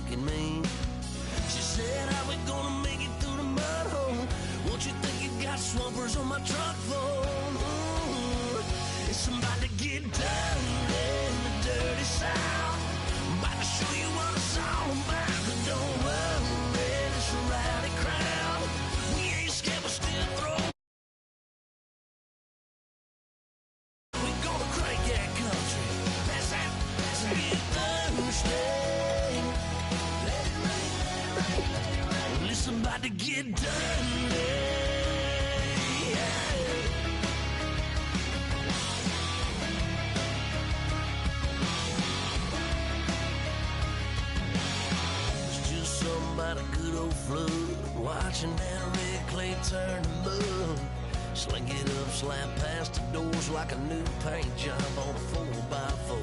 looking mean. She said, how we gonna make it through the mud hole? Won't you think you got swampers on my truck phone? Ooh, it's about to get dirty in the dirty South. I'm about to show you what it's all about. But don't worry, it's a rowdy crowd. We ain't scared, but still throw. We gonna crank that country. That's that, that's a big Thursday. Let it rain, let it rain, let it rain. Well, it's about to get dirty. About a good old flood, watching that red clay turn to mud. Sling it up, slap past the doors like a new paint job on a 4x4.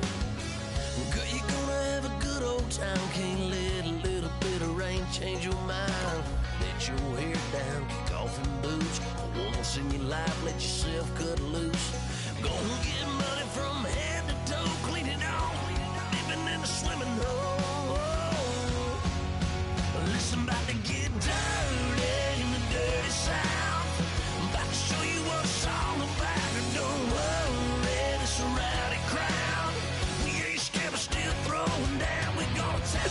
Girl, you're gonna have a good old time. Can't let a little bit of rain change your mind. Let your hair down, kick off in boots. For once in your life, let yourself cut loose. Gonna get money from head to toe, clean it off, living in a swimming hole. Listen, about to get dirty in the dirty South. I'm about to show you what it's all about. And don't worry, it's a rowdy crowd. We ain't scared, but still throwing down. We're gonna tap,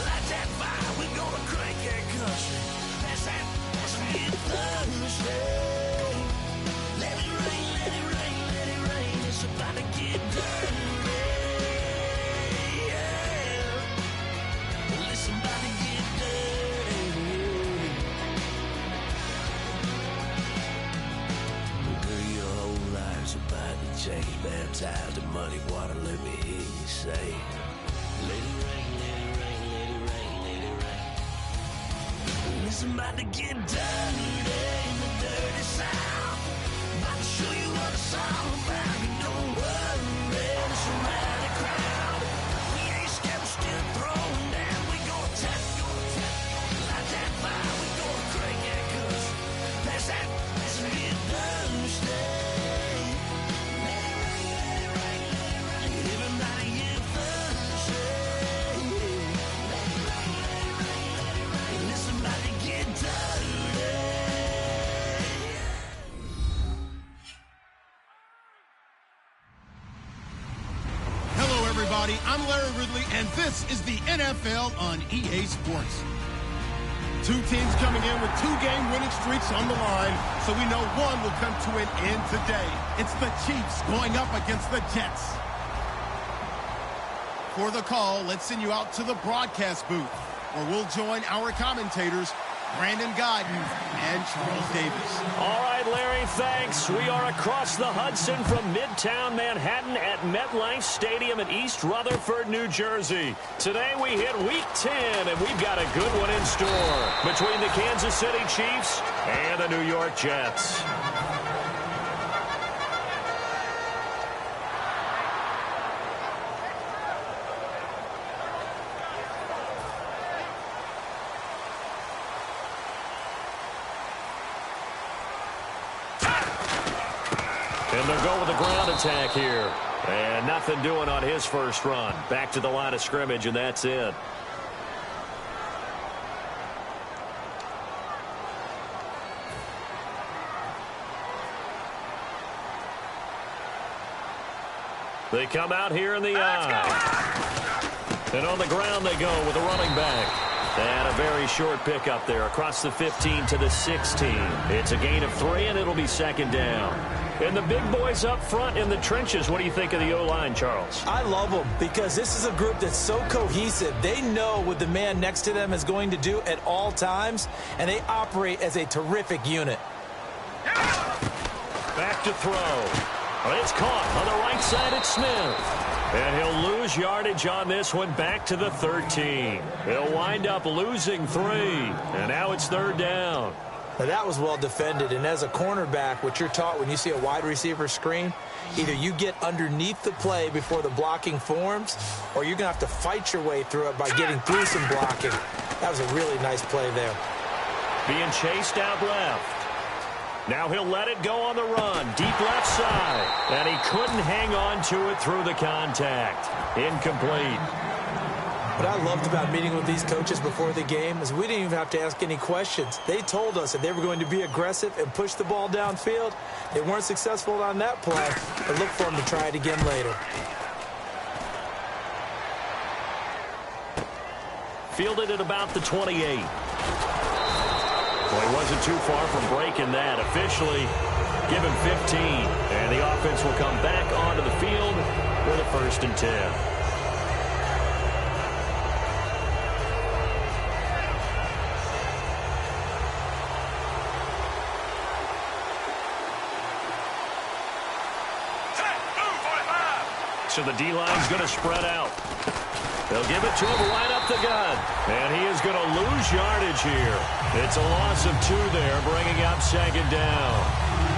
light that fire. We're gonna crank that country. That's a big Thursday. Let it rain, let it rain, let it rain. It's about to get dirty. Change, baptized in muddy water, let me hear you say, let it rain, let it rain, let it rain, let it rain. Listen, about to get dirty in the dirty South. About to show you what it's all about. And don't worry, it's a rowdy crowd. We ain't scared, we're still throwing down. We gonna tap, light that fire. We gonna crank that country. That's a big Thursday. I'm Larry Ridley, and this is the NFL on EA Sports. Two teams coming in with two-game winning streaks on the line, so we know one will come to an end today. It's the Chiefs going up against the Jets. For the call, let's send you out to the broadcast booth, where we'll join our commentators, Brandon Godden and Charles Davis. All right, Larry, thanks. We are across the Hudson from Midtown Manhattan at MetLife Stadium in East Rutherford, New Jersey. Today we hit Week 10, and we've got a good one in store between the Kansas City Chiefs and the New York Jets. And they'll go with the ground attack here. And nothing doing on his first run. Back to the line of scrimmage, and that's it. They come out here in the eye. And on the ground they go with a running back. And a very short pickup there across the 15 to the 16. It's a gain of 3, and it'll be second down. And the big boys up front in the trenches, what do you think of the O-line, Charles? I love them because this is a group that's so cohesive. They know what the man next to them is going to do at all times, and they operate as a terrific unit. Back to throw. Well, it's caught on the right side at Smith. And he'll lose yardage on this one back to the 13. He'll wind up losing 3. And now it's third down. Now that was well defended, and as a cornerback, what you're taught when you see a wide receiver screen, either you get underneath the play before the blocking forms, or you're going to have to fight your way through it by getting through some blocking. That was a really nice play there. Being chased out left. Now he'll let it go on the run, deep left side, and he couldn't hang on to it through the contact. Incomplete. What I loved about meeting with these coaches before the game is we didn't even have to ask any questions. They told us that they were going to be aggressive and push the ball downfield. They weren't successful on that play, but look for them to try it again later. Fielded at about the 28. Well, he wasn't too far from breaking that. Officially, give him 15. And the offense will come back onto the field with a 1st and 10. So the D-line's going to spread out. They'll give it to him right up the gut. And he is going to lose yardage here. It's a loss of 2 there, bringing up 2nd down.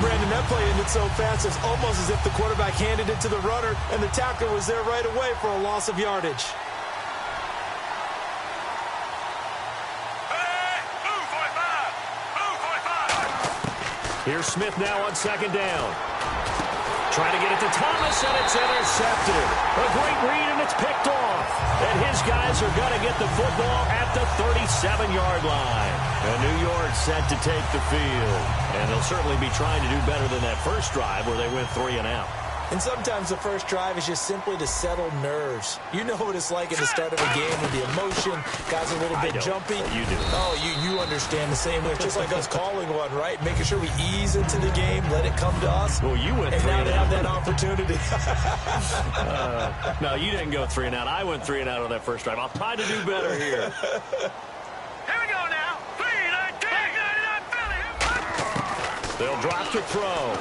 Brandon, that play ended so fast, it's almost as if the quarterback handed it to the runner, and the tackler was there right away for a loss of yardage. Here's Smith now on 2nd down. Trying to get it to Thomas, and it's intercepted. A great read, and it's picked off. And his guys are going to get the football at the 37-yard line. And New York set to take the field. And they'll certainly be trying to do better than that first drive where they went 3 and out. And sometimes the first drive is just simply to settle nerves. You know what it's like at the start of a game with the emotion. Guys are a little bit jumpy. You do. Oh, you understand the same way. It's just like us calling one, right? Making sure we ease into the game, let it come to us. Well, you went 3 and out. And now they have that opportunity. No, you didn't go 3 and out. I went 3 and out on that first drive. I'll try to do better here. Here we go now. 3-19. They'll drop to throw.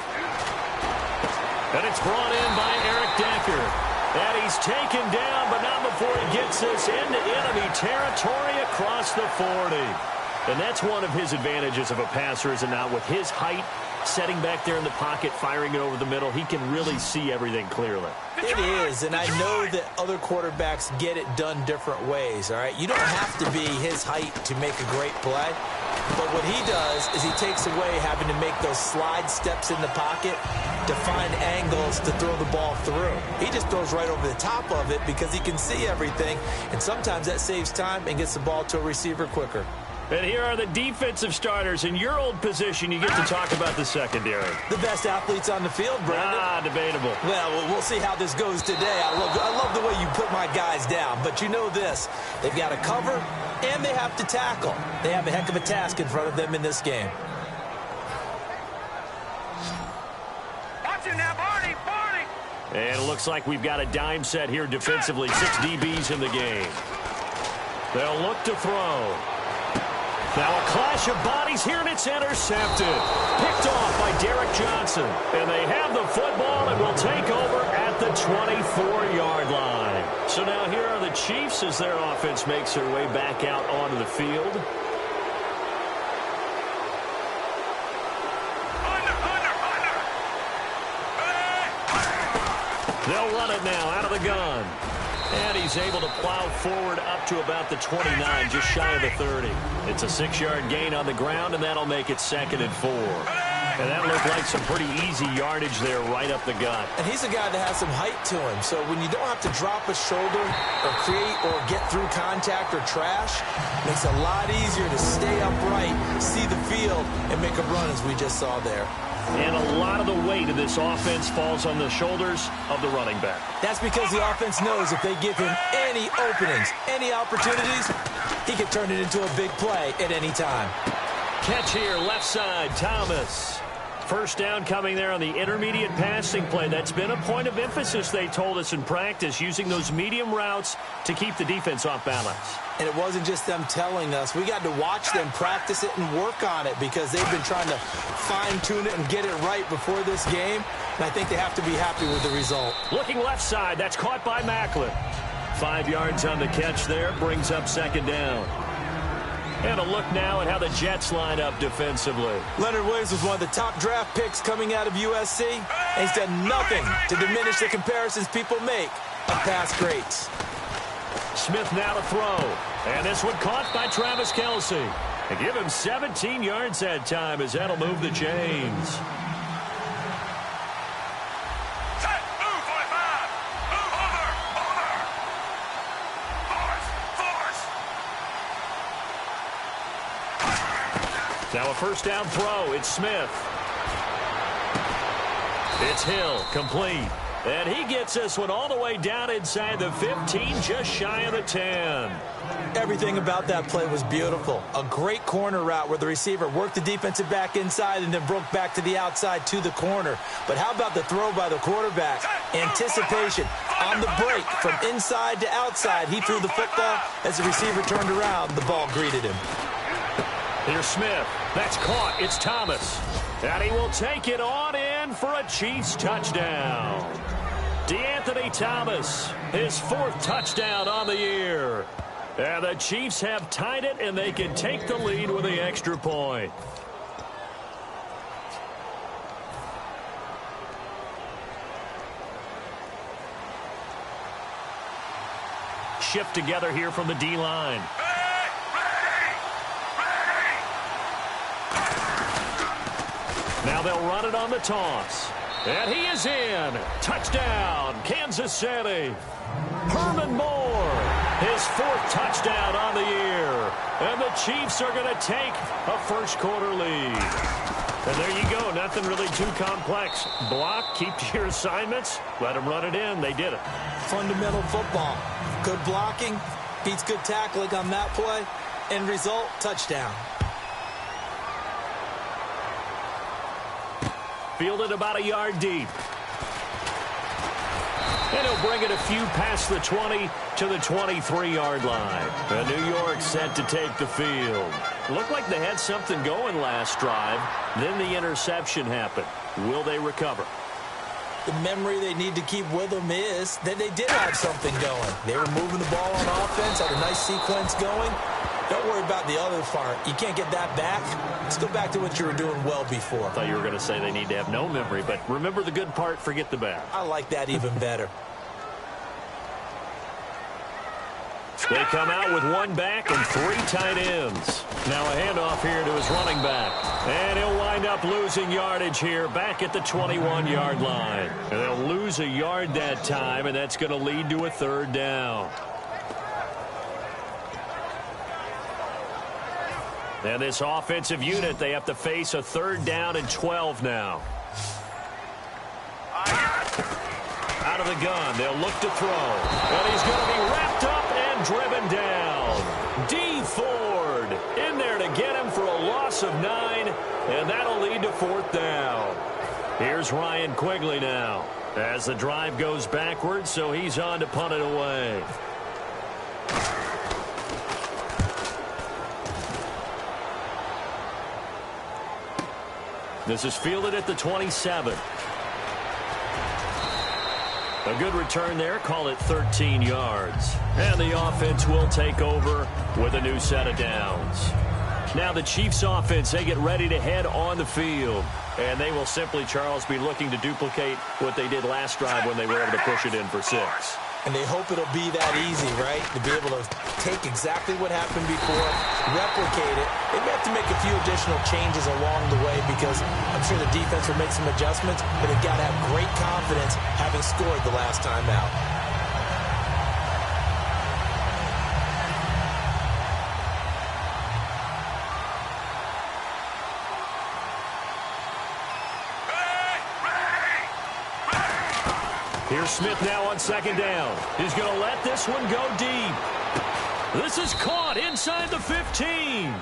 And it's brought in by Eric Decker. And he's taken down, but not before he gets this into enemy territory across the 40. And that's one of his advantages of a passer, is it not? With his height, setting back there in the pocket, firing it over the middle, he can really see everything clearly. It is, and I know that other quarterbacks get it done different ways, all right? You don't have to be his height to make a great play. But what he does is he takes away having to make those slide steps in the pocket to find angles to throw the ball through. He just throws right over the top of it because he can see everything, and sometimes that saves time and gets the ball to a receiver quicker. And here are the defensive starters. In your old position, you get to talk about the secondary. The best athletes on the field, Brandon. Debatable. Well, we'll see how this goes today. I love the way you put my guys down. But you know this. They've got to cover, and they have to tackle. They have a heck of a task in front of them in this game. Watch it now, Barney. And it looks like we've got a dime set here defensively. 6 DBs in the game. They'll look to throw. Now a clash of bodies here, and it's intercepted. Picked off by Derek Johnson. And they have the football and will take over at the 24-yard line. So now here are the Chiefs as their offense makes their way back out onto the field. They'll run it now out of the gun. And he's able to plow forward up to about the 29, just shy of the 30. It's a 6-yard gain on the ground, and that'll make it 2nd and 4. And that looked like some pretty easy yardage there right up the gut. And he's a guy that has some height to him. So when you don't have to drop a shoulder or create or get through contact or trash, it makes it a lot easier to stay upright, see the field, and make a run as we just saw there. And a lot of the weight of this offense falls on the shoulders of the running back. That's because the offense knows if they give him any openings, any opportunities, he can turn it into a big play at any time. Catch here, left side, Thomas. First down coming there on the intermediate passing play. That's been a point of emphasis, they told us in practice, using those medium routes to keep the defense off balance. And it wasn't just them telling us. We got to watch them practice it and work on it because they've been trying to fine-tune it and get it right before this game. And I think they have to be happy with the result. Looking left side, that's caught by Macklin. 5 yards on the catch there, brings up 2nd down. And a look now at how the Jets line up defensively. Leonard Williams was one of the top draft picks coming out of USC, and he's done nothing to diminish the comparisons people make of past greats. Smith now to throw. And this one caught by Travis Kelce. And give him 17 yards that time as that'll move the chains. Now a first down throw. It's Smith. It's Hill, complete. And he gets this one all the way down inside the 15, just shy of the 10. Everything about that play was beautiful. A great corner route where the receiver worked the defensive back inside and then broke back to the outside to the corner. But how about the throw by the quarterback? Anticipation on the break from inside to outside. He threw the football. As the receiver turned around, the ball greeted him. Here's Smith. That's caught. It's Thomas. And he will take it on in for a Chiefs touchdown. DeAnthony Thomas, his 4th touchdown on the year. And the Chiefs have tied it, and they can take the lead with the extra point. Shift together here from the D-line. Now they'll run it on the toss. And he is in. Touchdown, Kansas City. Herman Moore, his 4th touchdown on the year. And the Chiefs are going to take a first-quarter lead. And there you go. Nothing really too complex. Block, keep to your assignments, let them run it in. They did it. Fundamental football. Good blocking, beats good tackling on that play. End result, touchdown. Fielded about a yard deep. And he'll bring it a few past the 20 to the 23-yard line. And New York set to take the field. Looked like they had something going last drive. Then the interception happened. Will they recover? The memory they need to keep with them is that they did have something going. They were moving the ball on offense, had a nice sequence going. Don't worry about the other part. You can't get that back. Let's go back to what you were doing well before. I thought you were going to say they need to have no memory, but remember the good part, forget the bad. I like that even better. They come out with 1 back and 3 tight ends. Now a handoff here to his running back. And he'll wind up losing yardage here back at the 21-yard line. And they'll lose a yard that time, and that's going to lead to a 3rd down. And this offensive unit, they have to face a 3rd down and 12 now. Out of the gun, they'll look to throw. And he's going to be wrapped up and driven down. D. Ford in there to get him for a loss of 9, and that'll lead to 4th down. Here's Ryan Quigley now as the drive goes backwards, so he's on to punt it away. This is fielded at the 27. A good return there. Call it 13 yards. And the offense will take over with a new set of downs. Now the Chiefs offense, they get ready to head on the field. And they will simply, Charles, be looking to duplicate what they did last drive when they were able to push it in for 6. And they hope it'll be that easy, right? To be able to take exactly what happened before, replicate it. They may have to make a few additional changes along the way because I'm sure the defense will make some adjustments, but they've got to have great confidence having scored the last time out. Here's Smith now on 2nd down. He's going to let this one go deep. This is caught inside the 15.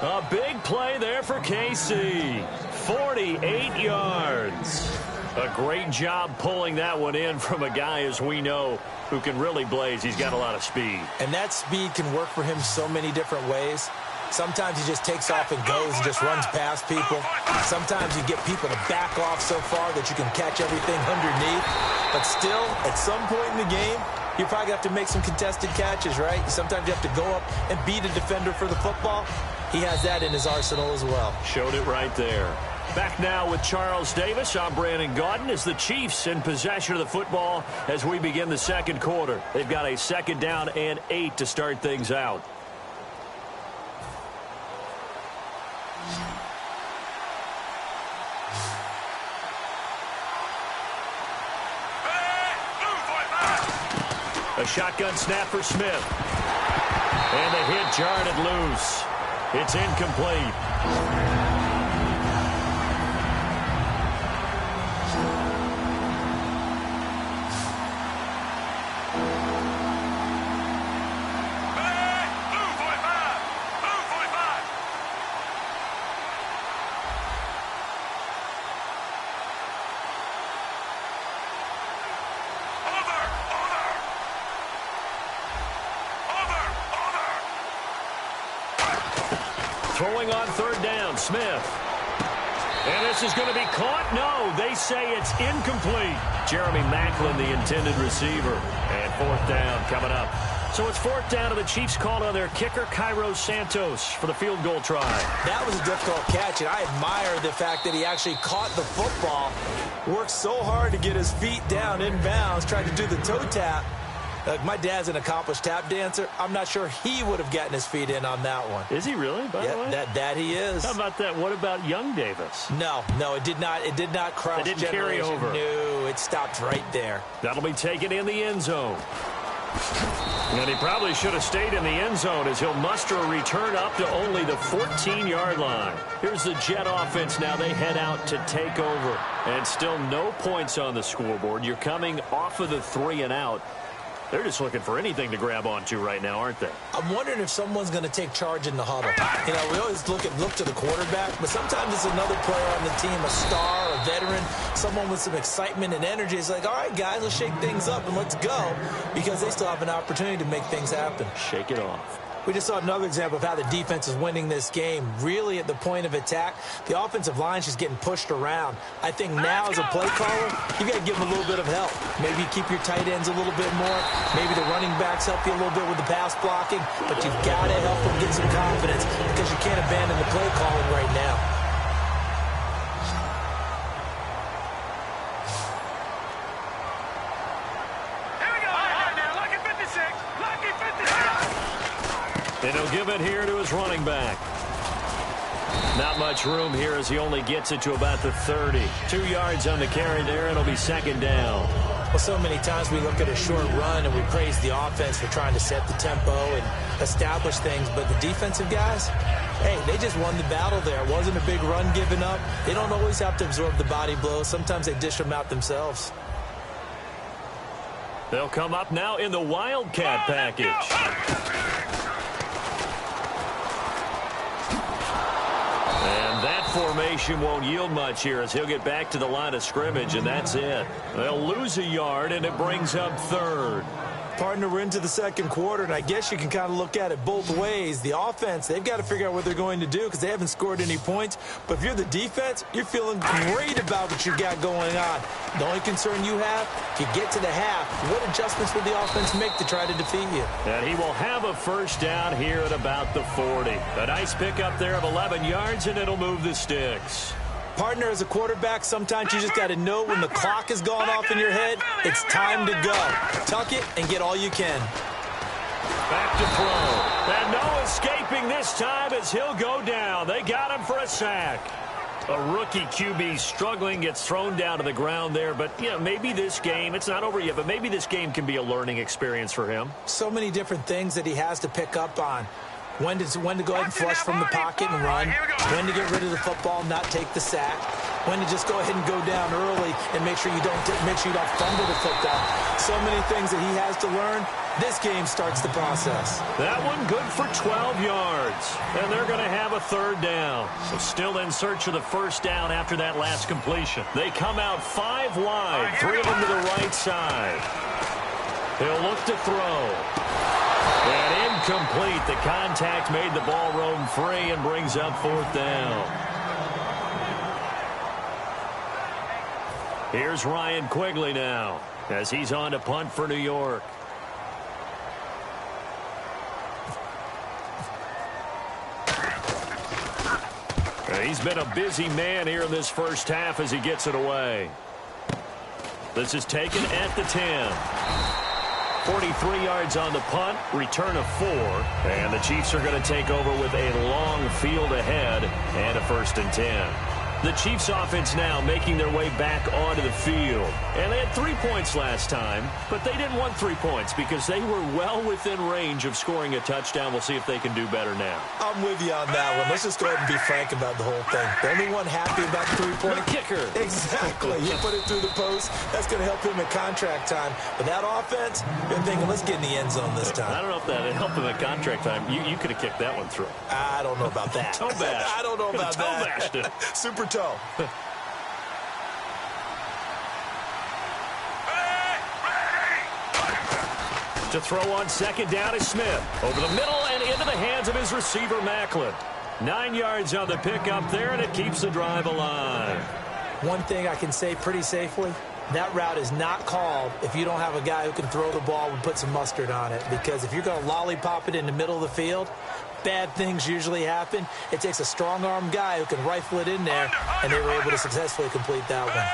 A big play there for KC. 48 yards. A great job pulling that one in from a guy, as we know, who can really blaze. He's got a lot of speed. And that speed can work for him so many different ways. Sometimes he just takes off and goes and just runs past people. Sometimes you get people to back off so far that you can catch everything underneath. But still, at some point in the game, you probably have to make some contested catches, right? Sometimes you have to go up and beat a defender for the football. He has that in his arsenal as well. Showed it right there. Back now with Charles Davis. I'm Brandon Gaudin as the Chiefs in possession of the football as we begin the 2nd quarter. They've got a 2nd down and 8 to start things out. A shotgun snap for Smith. And the hit jarred it loose. It's incomplete. Throwing on third down, Smith. And this is going to be caught. No, they say it's incomplete. Jeremy Maclin, the intended receiver. And fourth down coming up. So it's fourth down, and the Chiefs called on their kicker, Cairo Santos, for the field goal try. That was a difficult catch, and I admire the fact that he actually caught the football, worked so hard to get his feet down inbounds, tried to do the toe tap. My dad's an accomplished tap dancer. I'm not sure he would have gotten his feet in on that one. Is he really, by the way? That he is. How about that? What about young Davis? No, it did not cross. It didn't carry over. No, it stopped right there. That'll be taken in the end zone. And he probably should have stayed in the end zone as he'll muster a return up to only the 14-yard line. Here's the Jet offense now. They head out to take over. And still no points on the scoreboard. You're coming off of the 3 and out. They're just looking for anything to grab onto right now, aren't they? I'm wondering if someone's going to take charge in the huddle. You know, we always look to the quarterback, but sometimes it's another player on the team, a star, a veteran, someone with some excitement and energy. It's like, all right, guys, let's shake things up and let's go, because they still have an opportunity to make things happen. Shake it off. We just saw another example of how the defense is winning this game. Really at the point of attack, the offensive line's just getting pushed around. I think now as a play caller, you got to give them a little bit of help. Maybe keep your tight ends a little bit more. Maybe the running backs help you a little bit with the pass blocking. But you've got to help them get some confidence because you can't abandon the play calling right now. And he'll give it here to his running back. Not much room here as he only gets it to about the 30. 2 yards on the carry there, and it'll be second down. Well, so many times we look at a short run and we praise the offense for trying to set the tempo and establish things. But the defensive guys, hey, they just won the battle there. It wasn't a big run given up. They don't always have to absorb the body blows. Sometimes they dish them out themselves. They'll come up now in the Wildcat package. That formation won't yield much here as he'll get back to the line of scrimmage, and that's it. They'll lose a yard, and it brings up third. Partner, we're into the second quarter, and I guess you can kind of look at it both ways. The offense, they've got to figure out what they're going to do because they haven't scored any points. But if you're the defense, you're feeling great about what you got going on. The only concern you have, if you get to the half, what adjustments will the offense make to try to defeat you? And he will have a first down here at about the 40. A nice pickup there of 11 yards, and it'll move the sticks. Partner, as a quarterback, sometimes you just got to know when the clock has gone off in your head, it's time to go. Tuck it and get all you can. Back to throw. And no escaping this time as he'll go down. They got him for a sack. A rookie QB struggling, gets thrown down to the ground there. But, you know, maybe this game, it's not over yet, but maybe this game can be a learning experience for him. So many different things that he has to pick up on. When to go ahead and flush from the pocket and run. When to get rid of the football and not take the sack. When to just go ahead and go down early and make sure you don't fumble the football. So many things that he has to learn. This game starts the process. That one good for 12 yards. And they're going to have a third down. So still in search of the first down after that last completion. They come out 5 wide. 3 of them to the right side. He'll look to throw. And incomplete. The contact made the ball roam free and brings up fourth down. Here's Ryan Quigley now as he's on to punt for New York. He's been a busy man here in this first half as he gets it away. This is taken at the 10. 43 yards on the punt, return of 4, and the Chiefs are going to take over with a long field ahead and a 1st and 10. The Chiefs offense now making their way back onto the field. And they had 3 points last time, but they didn't want 3 points because they were well within range of scoring a touchdown. We'll see if they can do better now. I'm with you on that one. Let's just go ahead and be frank about the whole thing. The only one happy about the three-point kicker. Exactly. You put it through the post. That's going to help him in contract time. But that offense, you're thinking, let's get in the end zone this time. I don't know if that helped him at contract time. You could have kicked that one through. I don't know about that. Toe bash. I don't know about toe that. bashed it. Super toe. To throw on second down is Smith. Over the middle and into the hands of his receiver, Macklin. 9 yards on the pickup there, and it keeps the drive alive. One thing I can say pretty safely, that route is not called if you don't have a guy who can throw the ball and put some mustard on it. Because if you're going to lollipop it in the middle of the field, bad things usually happen. It takes a strong-arm guy who can rifle it in there, and they were able to successfully complete that one.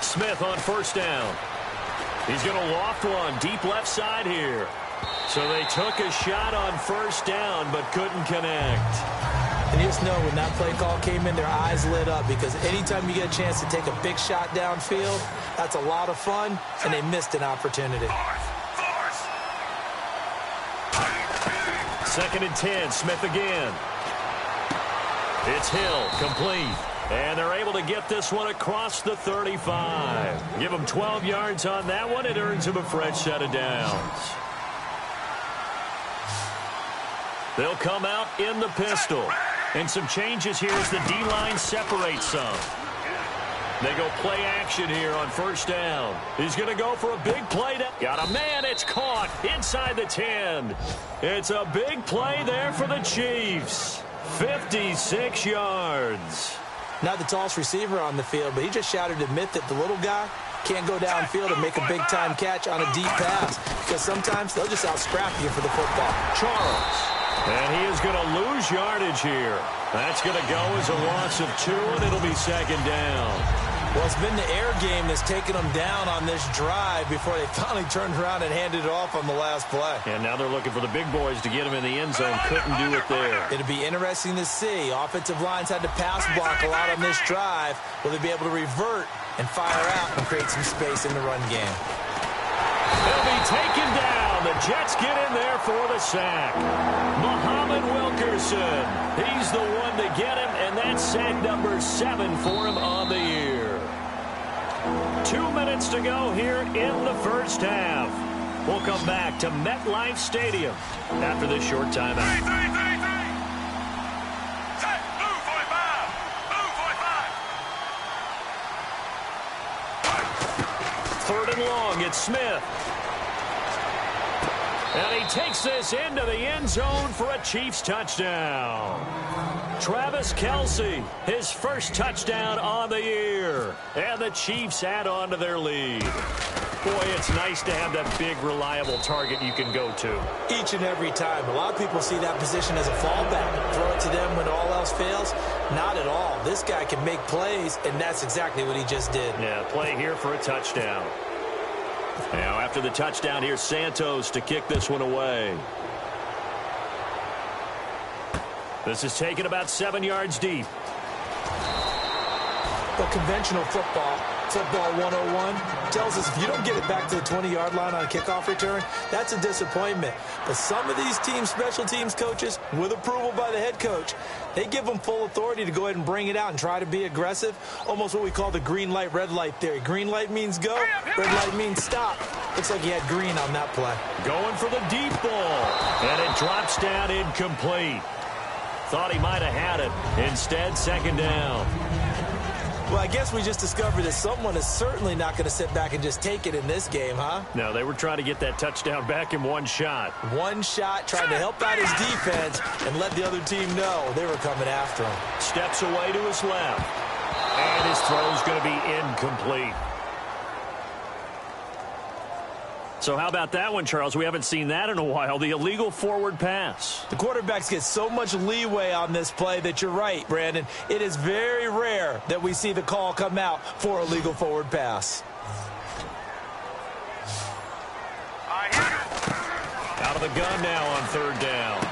Smith on first down. He's going to loft one deep left side here. So they took a shot on first down but couldn't connect. And you just know when that play call came in, their eyes lit up because anytime you get a chance to take a big shot downfield, that's a lot of fun, and they missed an opportunity. 2nd and 10, Smith again. It's Hill, complete. And they're able to get this one across the 35. Give them 12 yards on that one. It earns them a fresh set of downs. They'll come out in the pistol. And some changes here as the D-line separates some. They go play action here on first down. He's going to go for a big play. Got a man. It's caught inside the 10. It's a big play there for the Chiefs. 56 yards. Not the tallest receiver on the field, but he just shouted to admit that the little guy can't go downfield and make a big-time catch on a deep pass because sometimes they'll just out-scrap you for the football. Charles. And he is going to lose yardage here. That's going to go as a loss of 2, and it'll be second down. Well, it's been the air game that's taken them down on this drive before they finally turned around and handed it off on the last play. And now they're looking for the big boys to get him in the end zone. Couldn't do it there. It'll be interesting to see. Offensive lines had to pass block a lot on this drive. Will they be able to revert and fire out and create some space in the run game? They'll be taken down. The Jets get in there for the sack. Muhammad Wilkerson. He's the one to get him, and that's sack number 7 for him on the year. 2 minutes to go here in the first half. We'll come back to MetLife Stadium after this short timeout. 3rd and long, it's Smith. And he takes this into the end zone for a Chiefs touchdown. Travis Kelce, his first touchdown on the year. And the Chiefs add on to their lead. Boy, it's nice to have that big, reliable target you can go to. Each and every time. A lot of people see that position as a fallback. Throw it to them when all else fails. Not at all. This guy can make plays, and that's exactly what he just did. Yeah, play here for a touchdown. Now, after the touchdown, here's Santos to kick this one away. This is taken about 7 yards deep. But conventional football 101, tells us if you don't get it back to the 20-yard line on a kickoff return, that's a disappointment. But some of these teams, special teams coaches, with approval by the head coach, they give them full authority to go ahead and bring it out and try to be aggressive. Almost what we call the green light, red light theory. Green light means go, red light means stop. Looks like he had green on that play. Going for the deep ball, and it drops down incomplete. Thought he might have had it. Instead, second down. Well, I guess we just discovered that someone is certainly not going to sit back and just take it in this game, huh? No, they were trying to get that touchdown back in one shot. One shot, trying to help out his defense and let the other team know they were coming after him. Steps away to his left. And his throw's going to be incomplete. So how about that one, Charles? We haven't seen that in a while. The illegal forward pass. The quarterbacks get so much leeway on this play that you're right, Brandon. It is very rare that we see the call come out for a legal forward pass. Out of the gun now on third down.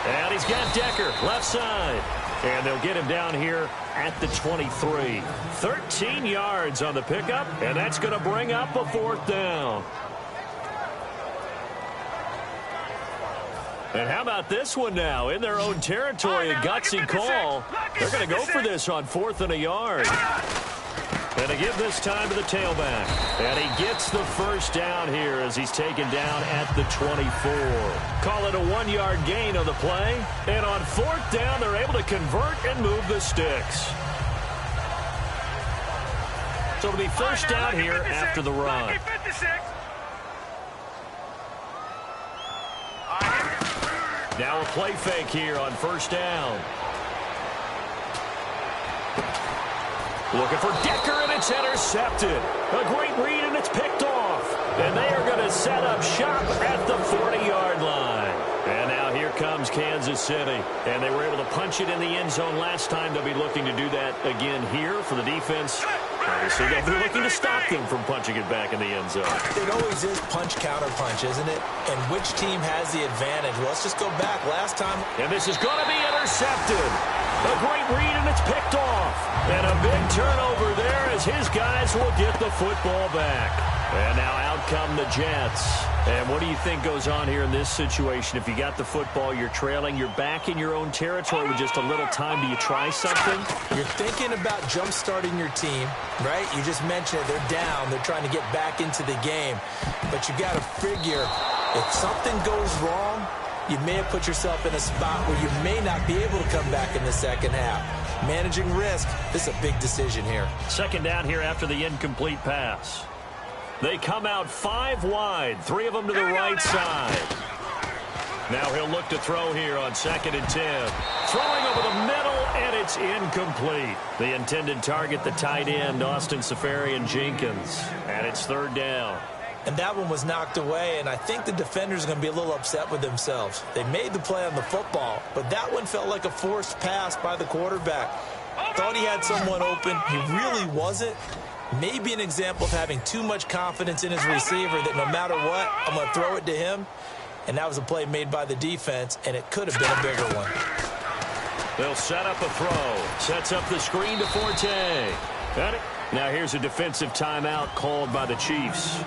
And he's got Decker, left side. And they'll get him down here at the 23. 13 yards on the pickup, and that's going to bring up a 4th down. And how about this one now? In their own territory, a gutsy call. They're going to go for this on 4th and a yard. And they give this time to the tailback. And he gets the first down here as he's taken down at the 24. Call it a 1-yard gain on the play. And on 4th down, they're able to convert and move the sticks. So it'll be first down here after the run. Now a play fake here on first down. Looking for Decker, and it's intercepted. A great read, and it's picked off. And they are going to set up shop at the 40-yard line. And now here comes Kansas City. And they were able to punch it in the end zone last time. They'll be looking to do that again here for the defense. Obviously, they'll be looking to stop them from punching it back in the end zone. It always is punch-counter-punch, isn't it? And which team has the advantage? Well, let's just go back. Last time. And this is going to be intercepted. A great read, and it's picked off. And a big turnover there as his guys will get the football back. And now out come the Jets. And what do you think goes on here in this situation? If you got the football, you're trailing, you're back in your own territory with just a little time. Do you try something? You're thinking about jump-starting your team, right? You just mentioned it. They're down. They're trying to get back into the game. But you got to figure if something goes wrong, you may have put yourself in a spot where you may not be able to come back in the second half. Managing risk, this is a big decision here. Second down here after the incomplete pass. They come out 5 wide, 3 of them to the right side. Now he'll look to throw here on 2nd and 10. Throwing over the middle, and it's incomplete. The intended target, the tight end, Austin Safarian-Jenkins. And it's 3rd down. And that one was knocked away, and I think the defenders are going to be a little upset with themselves. They made the play on the football, but that one felt like a forced pass by the quarterback. Thought he had someone open. He really wasn't. Maybe an example of having too much confidence in his receiver that no matter what, I'm going to throw it to him. And that was a play made by the defense, and it could have been a bigger one. They'll set up a throw. Sets up the screen to Forte. Got it. Now here's a defensive timeout called by the Chiefs.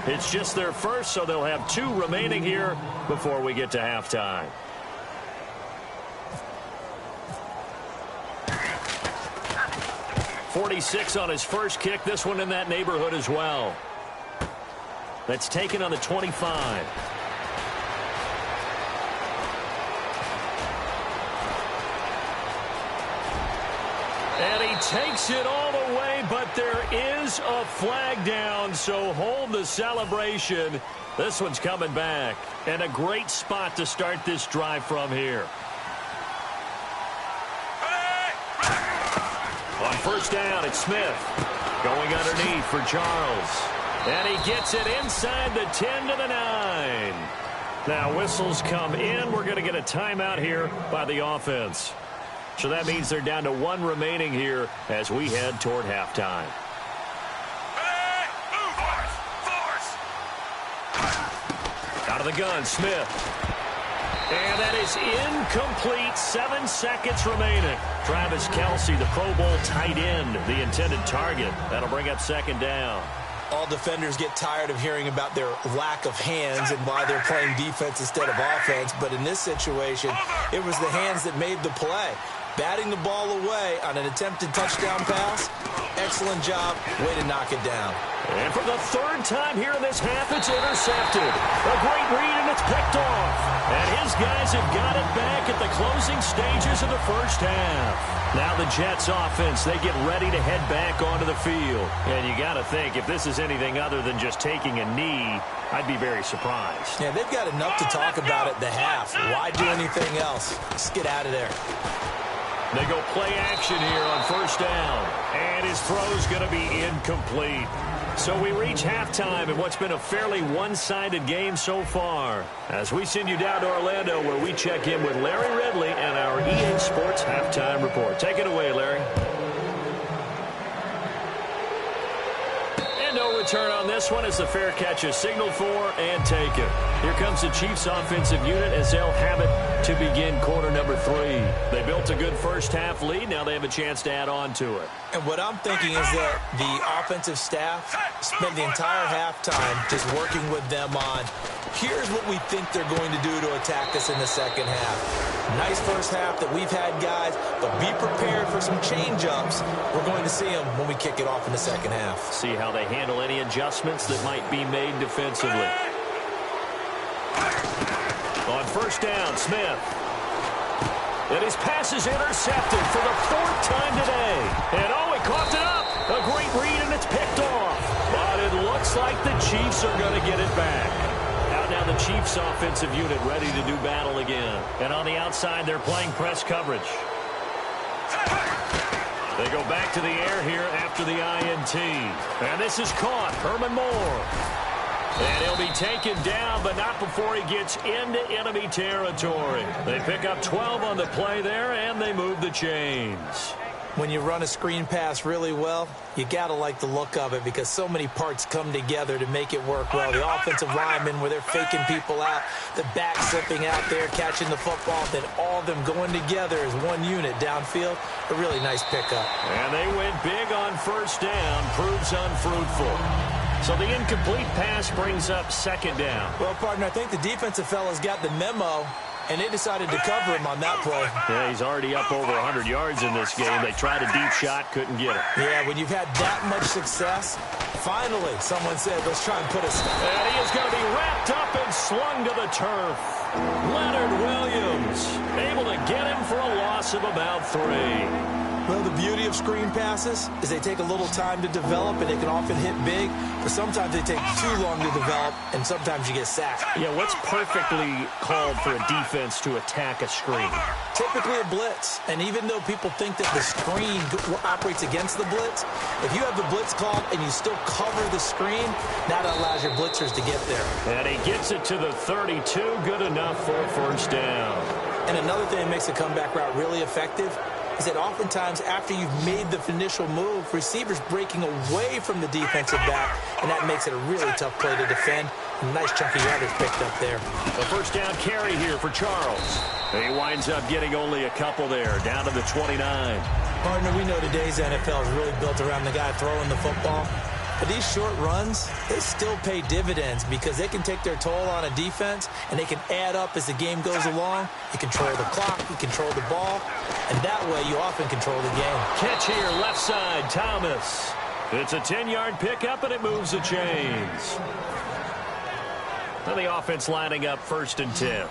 It's just their first, so they'll have 2 remaining here before we get to halftime. .46 on his first kick. This one in that neighborhood as well. That's taken on the 25. And he takes it all the way, but there is a flag down, so hold the celebration. This one's coming back. And a great spot to start this drive from here. On first down, it's Smith. Going underneath for Charles. And he gets it inside the 10 to the 9. Now whistles come in. We're going to get a timeout here by the offense. So that means they're down to 1 remaining here as we head toward halftime. Out of the gun, Smith. And that is incomplete. 7 seconds remaining. Travis Kelce, the Pro Bowl tight end, the intended target. That'll bring up 2nd down. All defenders get tired of hearing about their lack of hands and why they're playing defense instead of offense. But in this situation, it was the hands that made the play. Batting the ball away on an attempted touchdown pass. Excellent job. Way to knock it down. And for the 3rd time here in this half, it's intercepted. A great read, and it's picked off. And his guys have got it back at the closing stages of the first half. Now the Jets offense, they get ready to head back onto the field. And you got to think, if this is anything other than just taking a knee, I'd be very surprised. Yeah, they've got enough to talk about at the half. Why do anything else? Just get out of there. They go play action here on first down. And his throw's going to be incomplete. So we reach halftime in what's been a fairly one-sided game so far. As we send you down to Orlando where we check in with Larry Ridley and our EA Sports Halftime Report. Take it away, Larry. And no return on this one as the fair catch is signaled for and taken. Here comes the Chiefs offensive unit as they'll have it to begin quarter number 3. They built a good first half lead. Now they have a chance to add on to it. And what I'm thinking is that the offensive staff spent the entire halftime just working with them on, here's what we think they're going to do to attack us in the second half. Nice first half that we've had, guys, but be prepared for some change-ups. We're going to see them when we kick it off in the second half. See how they handle any adjustments that might be made defensively. On first down, Smith. And his pass is intercepted for the 4th time today. And oh, he coughed it up. A great read, and it's picked off. But it looks like the Chiefs are going to get it back. Out now the Chiefs offensive unit ready to do battle again. And on the outside, they're playing press coverage. They go back to the air here after the INT. And this is caught. Herman Moore. And he'll be taken down, but not before he gets into enemy territory. They pick up 12 on the play there, and they move the chains. When you run a screen pass really well, you got to like the look of it because so many parts come together to make it work well. The offensive linemen, where they're faking people out, the back slipping out there, catching the football, then all of them going together as one unit downfield. A really nice pickup. And they went big on first down, proves unfruitful. So the incomplete pass brings up second down. Well, partner, I think the defensive fellas got the memo, and they decided to cover him on that play. Yeah, he's already up over 100 yards in this game. They tried a deep shot, couldn't get it. Yeah, when you've had that much success, finally someone said, let's try and put us. And he is going to be wrapped up and slung to the turf. Leonard Williams able to get him for a loss of about 3. Well, the beauty of screen passes is they take a little time to develop, and they can often hit big, but sometimes they take too long to develop, and sometimes you get sacked. Yeah, what's perfectly called for a defense to attack a screen? Typically a blitz, and even though people think that the screen operates against the blitz, if you have the blitz called and you still cover the screen, that allows your blitzers to get there. And he gets it to the 32, good enough for a first down. And another thing that makes the comeback route really effective is that oftentimes after you've made the initial move, receivers breaking away from the defensive back, and that makes it a really tough play to defend. A nice chunk of yardage picked up there. A first down carry here for Charles. He winds up getting only a couple there, down to the 29. Partner, we know today's NFL is really built around the guy throwing the football. But these short runs, they still pay dividends because they can take their toll on a defense, and they can add up as the game goes along. You control the clock, you control the ball, and that way you often control the game. Catch here, left side, Thomas. It's a 10-yard pickup, and it moves the chains. Now the offense lining up 1st and 10.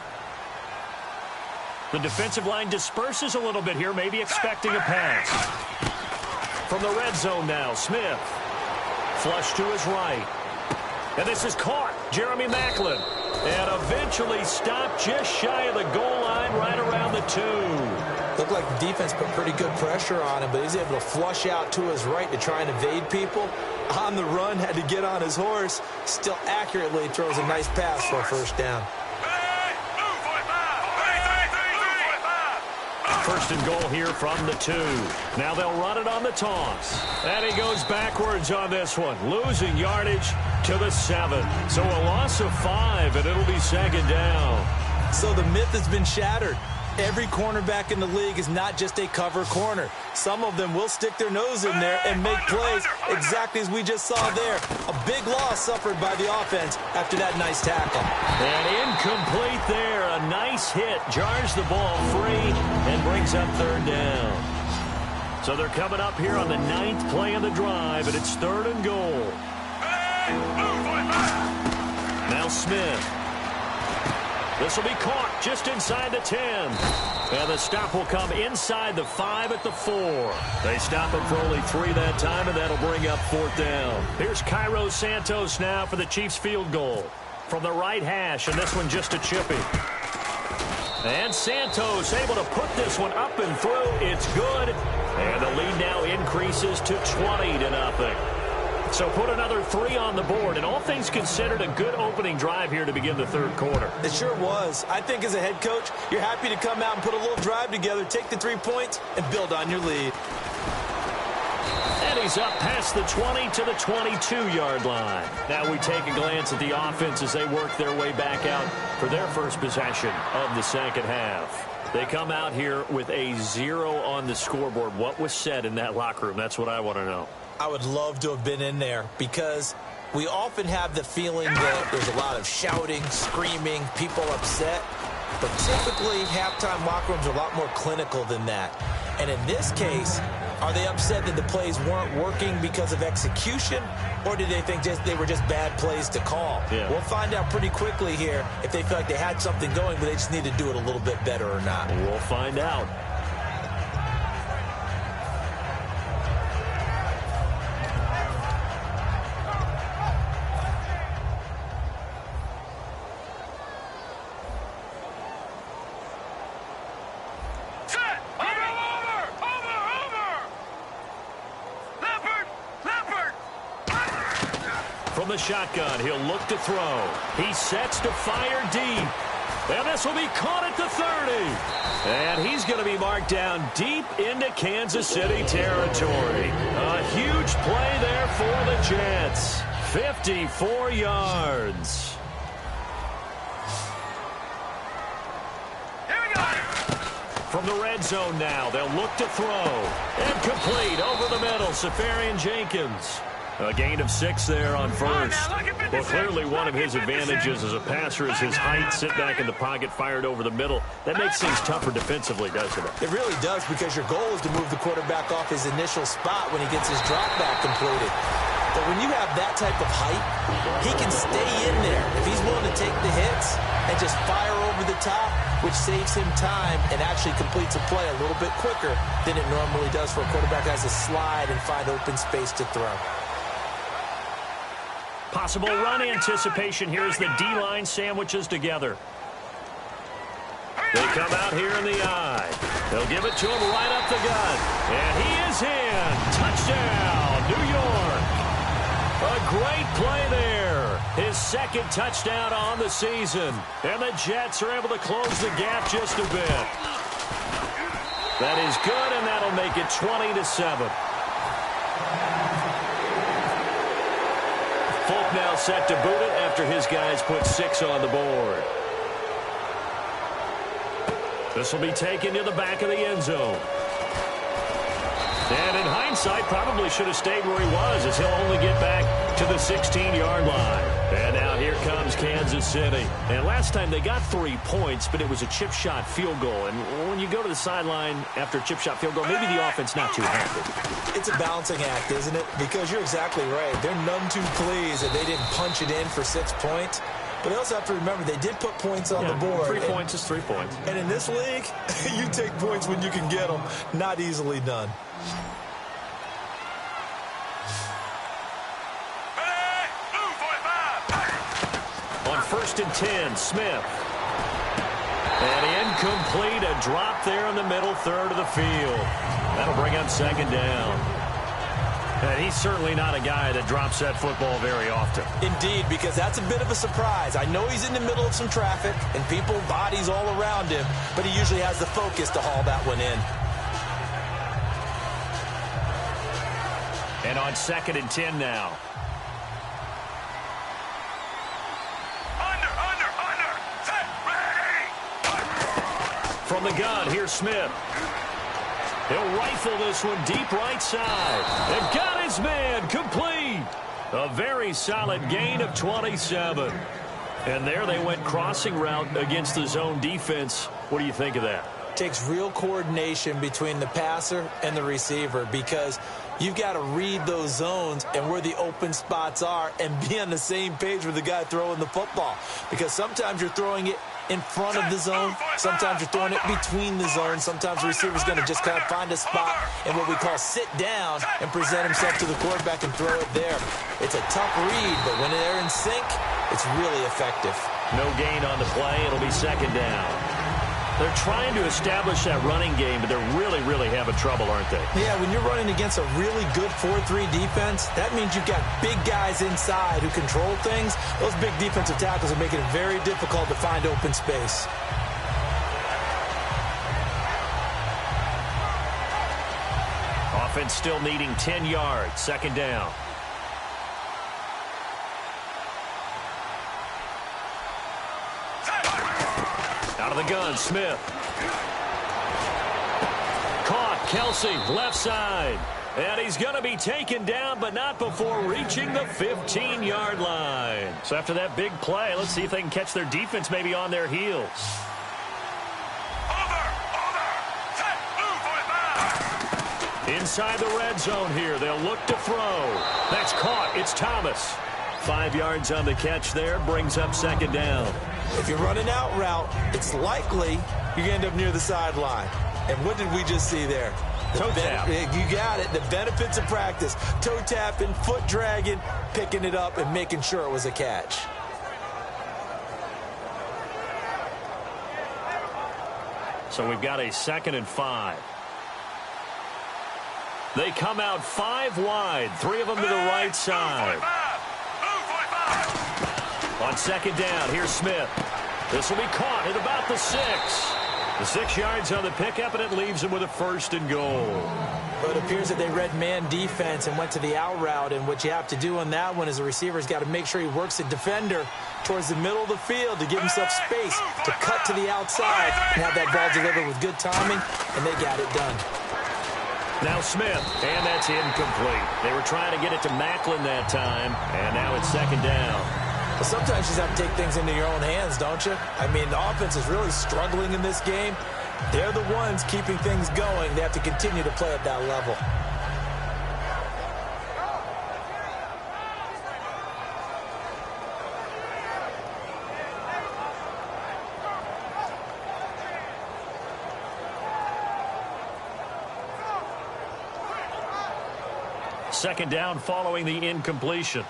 The defensive line disperses a little bit here, maybe expecting a pass. From the red zone now, Smith. Flush to his right. And this is caught. Jeremy Maclin. And eventually stopped just shy of the goal line right around the 2. Looked like the defense put pretty good pressure on him, but he's able to flush out to his right to try and evade people. On the run, had to get on his horse. Still accurately throws a nice pass for a first down. First and goal here from the 2. Now they'll run it on the toss. And he goes backwards on this one, losing yardage to the 7. So a loss of 5, and it'll be second down. So the myth has been shattered. Every cornerback in the league is not just a cover corner. Some of them will stick their nose in there and make plays exactly as we just saw there. A big loss suffered by the offense after that nice tackle. And incomplete there. A nice hit. Jars the ball free and brings up 3rd down. So they're coming up here on the 9th play of the drive, and it's 3rd and goal. Now Smith. This will be caught just inside the 10. And the stop will come inside the 5 at the 4. They stop him for only 3 that time, and that'll bring up 4th down. Here's Cairo Santos now for the Chiefs field goal. From the right hash, and this one just a chippy. And Santos able to put this one up and through. It's good. And the lead now increases to 20-0. So put another 3 on the board, and all things considered, a good opening drive here to begin the 3rd quarter. It sure was. I think as a head coach, you're happy to come out and put a little drive together, take the 3 points, and build on your lead. And he he's up past the 20 to the 22-yard line. Now we take a glance at the offense as they work their way back out for their first possession of the second half. They come out here with a 0 on the scoreboard. What was said in that locker room? That's what I want to know. I would love to have been in there because we often have the feeling that there's a lot of shouting, screaming, people upset. But typically, halftime locker rooms are a lot more clinical than that. And in this case, are they upset that the plays weren't working because of execution, or did they think they were just bad plays to call? Yeah. We'll find out pretty quickly here if they feel like they had something going, but they just need to do it a little bit better or not. We'll find out. From the shotgun, he'll look to throw. He sets to fire deep. And this will be caught at the 30. And he's going to be marked down deep into Kansas City territory. A huge play there for the Jets. 54 yards. Here we go. From the red zone now, they'll look to throw. And complete over the middle, Safarian Jenkins. A gain of 6 there on first. Well, clearly one of his advantages as a passer is his height. Sit back in the pocket, fired over the middle. That makes things tougher defensively, doesn't it? It really does, because your goal is to move the quarterback off his initial spot when he gets his drop back completed. But when you have that type of height, he can stay in there. If he's willing to take the hits and just fire over the top, which saves him time and actually completes a play a little bit quicker than it normally does for a quarterback who has to slide and find open space to throw. Possible run anticipation here as the D-line sandwiches together. They come out here in the eye. They'll give it to him right up the gut. And he is in. Touchdown, New York. A great play there. His second touchdown on the season. And the Jets are able to close the gap just a bit. That is good, and that'll make it 20-7. Folk now set to boot it after his guys put 6 on the board. This will be taken to the back of the end zone. And in hindsight, probably should have stayed where he was, as he'll only get back to the 16-yard line. And now here comes Kansas City. And last time they got 3 points, but it was a chip shot field goal. And when you go to the sideline after a chip shot field goal, maybe the offense not too happy. It's a balancing act, isn't it? Because you're exactly right. They're none too pleased that they didn't punch it in for 6 points. But they also have to remember they did put points on the board. 3 points is 3 points. And in this league, you take points when you can get them. Not easily done. On 1st and 10, Smith. And incomplete, a drop there in the middle third of the field. That'll bring up 2nd down. And he's certainly not a guy that drops that football very often. Indeed, because that's a bit of a surprise. I know he's in the middle of some traffic and people, bodies all around him, but he usually has the focus to haul that one in. And on 2nd and 10 now. Set, ready. From the gun, here's Smith. He'll rifle this one deep right side. And got his man complete. A very solid gain of 27. And there they went crossing route against the zone defense. What do you think of that? Takes real coordination between the passer and the receiver, because you've got to read those zones and where the open spots are and be on the same page with the guy throwing the football. Because sometimes you're throwing it in front of the zone, sometimes you're throwing it between the zones, sometimes the receiver's going to just kind of find a spot and what we call sit down and present himself to the quarterback and throw it there. It's a tough read, but when they're in sync, it's really effective. No gain on the play. It'll be 2nd down. They're trying to establish that running game, but they're really having trouble, aren't they? Yeah, when you're running against a really good 4-3 defense, that means you've got big guys inside who control things. Those big defensive tackles are making it very difficult to find open space. offense still needing 10 yards. Second down. Out of the gun, Smith. Caught, Kelsey, left side. And he's going to be taken down, but not before reaching the 15-yard line. So after that big play, let's see if they can catch their defense maybe on their heels. Inside the red zone here, they'll look to throw. That's caught. It's Thomas. 5 yards on the catch there, brings up second down. If you're running out route, it's likely you're going to end up near the sideline. And what did we just see there? Toe tap. You got it. The benefits of practice. Toe tapping, foot dragging, picking it up, and making sure it was a catch. So we've got a 2nd and 5. They come out 5 wide, 3 of them to the right side. On second down, here's Smith. This will be caught at about the 6. The 6 yards on the pickup, and it leaves him with a 1st and goal. But it appears that they read man defense and went to the out route, and what you have to do on that one is the receiver's got to make sure he works the defender towards the middle of the field to give himself space to cut to the outside and have that ball delivered with good timing, and they got it done. Now Smith, and that's incomplete. They were trying to get it to Macklin that time, and now it's second down. Well, sometimes you just have to take things into your own hands, don't you? I mean, the offense is really struggling in this game. They're the ones keeping things going. They have to continue to play at that level. Second down following the incompletion.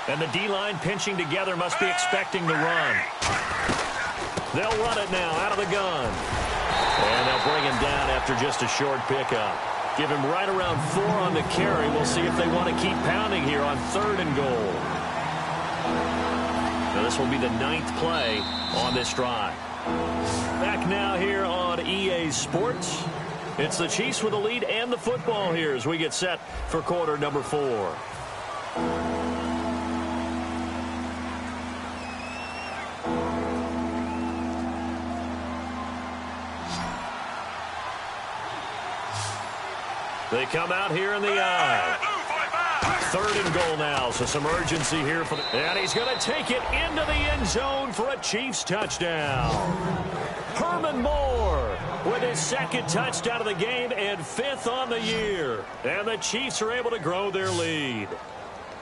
And the D-line pinching together must be expecting the run. They'll run it now out of the gun. And they'll bring him down after just a short pickup. Give him right around 4 on the carry. We'll see if they want to keep pounding here on 3rd and goal. Now this will be the 9th play on this drive. Back now here on EA Sports. It's the Chiefs with the lead and the football here as we get set for quarter number 4. They come out here in the eye. 3rd and goal now, so some urgency here for the... And he's going to take it into the end zone for a Chiefs touchdown. Herman Moore with his 2nd touchdown of the game and 5th on the year. And the Chiefs are able to grow their lead.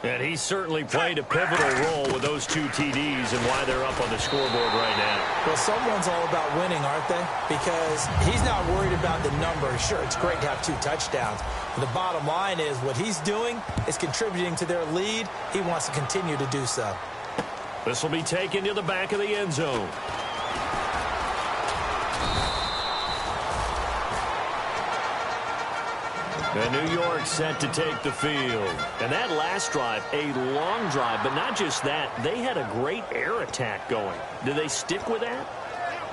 And he certainly played a pivotal role with those 2 TDs and why they're up on the scoreboard right now. Well, someone's all about winning, aren't they? Because he's not worried about the number. Sure, it's great to have 2 touchdowns. But the bottom line is what he's doing is contributing to their lead. He wants to continue to do so. This will be taken to the back of the end zone. And New York set to take the field. And that last drive, a long drive, but not just that. They had a great air attack going. Do they stick with that?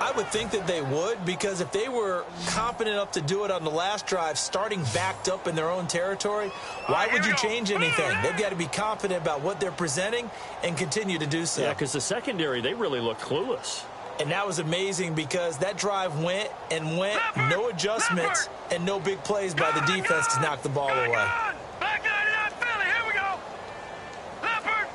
I would think that they would, because if they were confident enough to do it on the last drive, starting backed up in their own territory, why would you change anything? They've got to be confident about what they're presenting and continue to do so. Yeah, because the secondary, they really look clueless. And that was amazing because that drive went and went, no adjustments, and no big plays by the defense to knock the ball away. Back on, Philly, here we go. Leopard.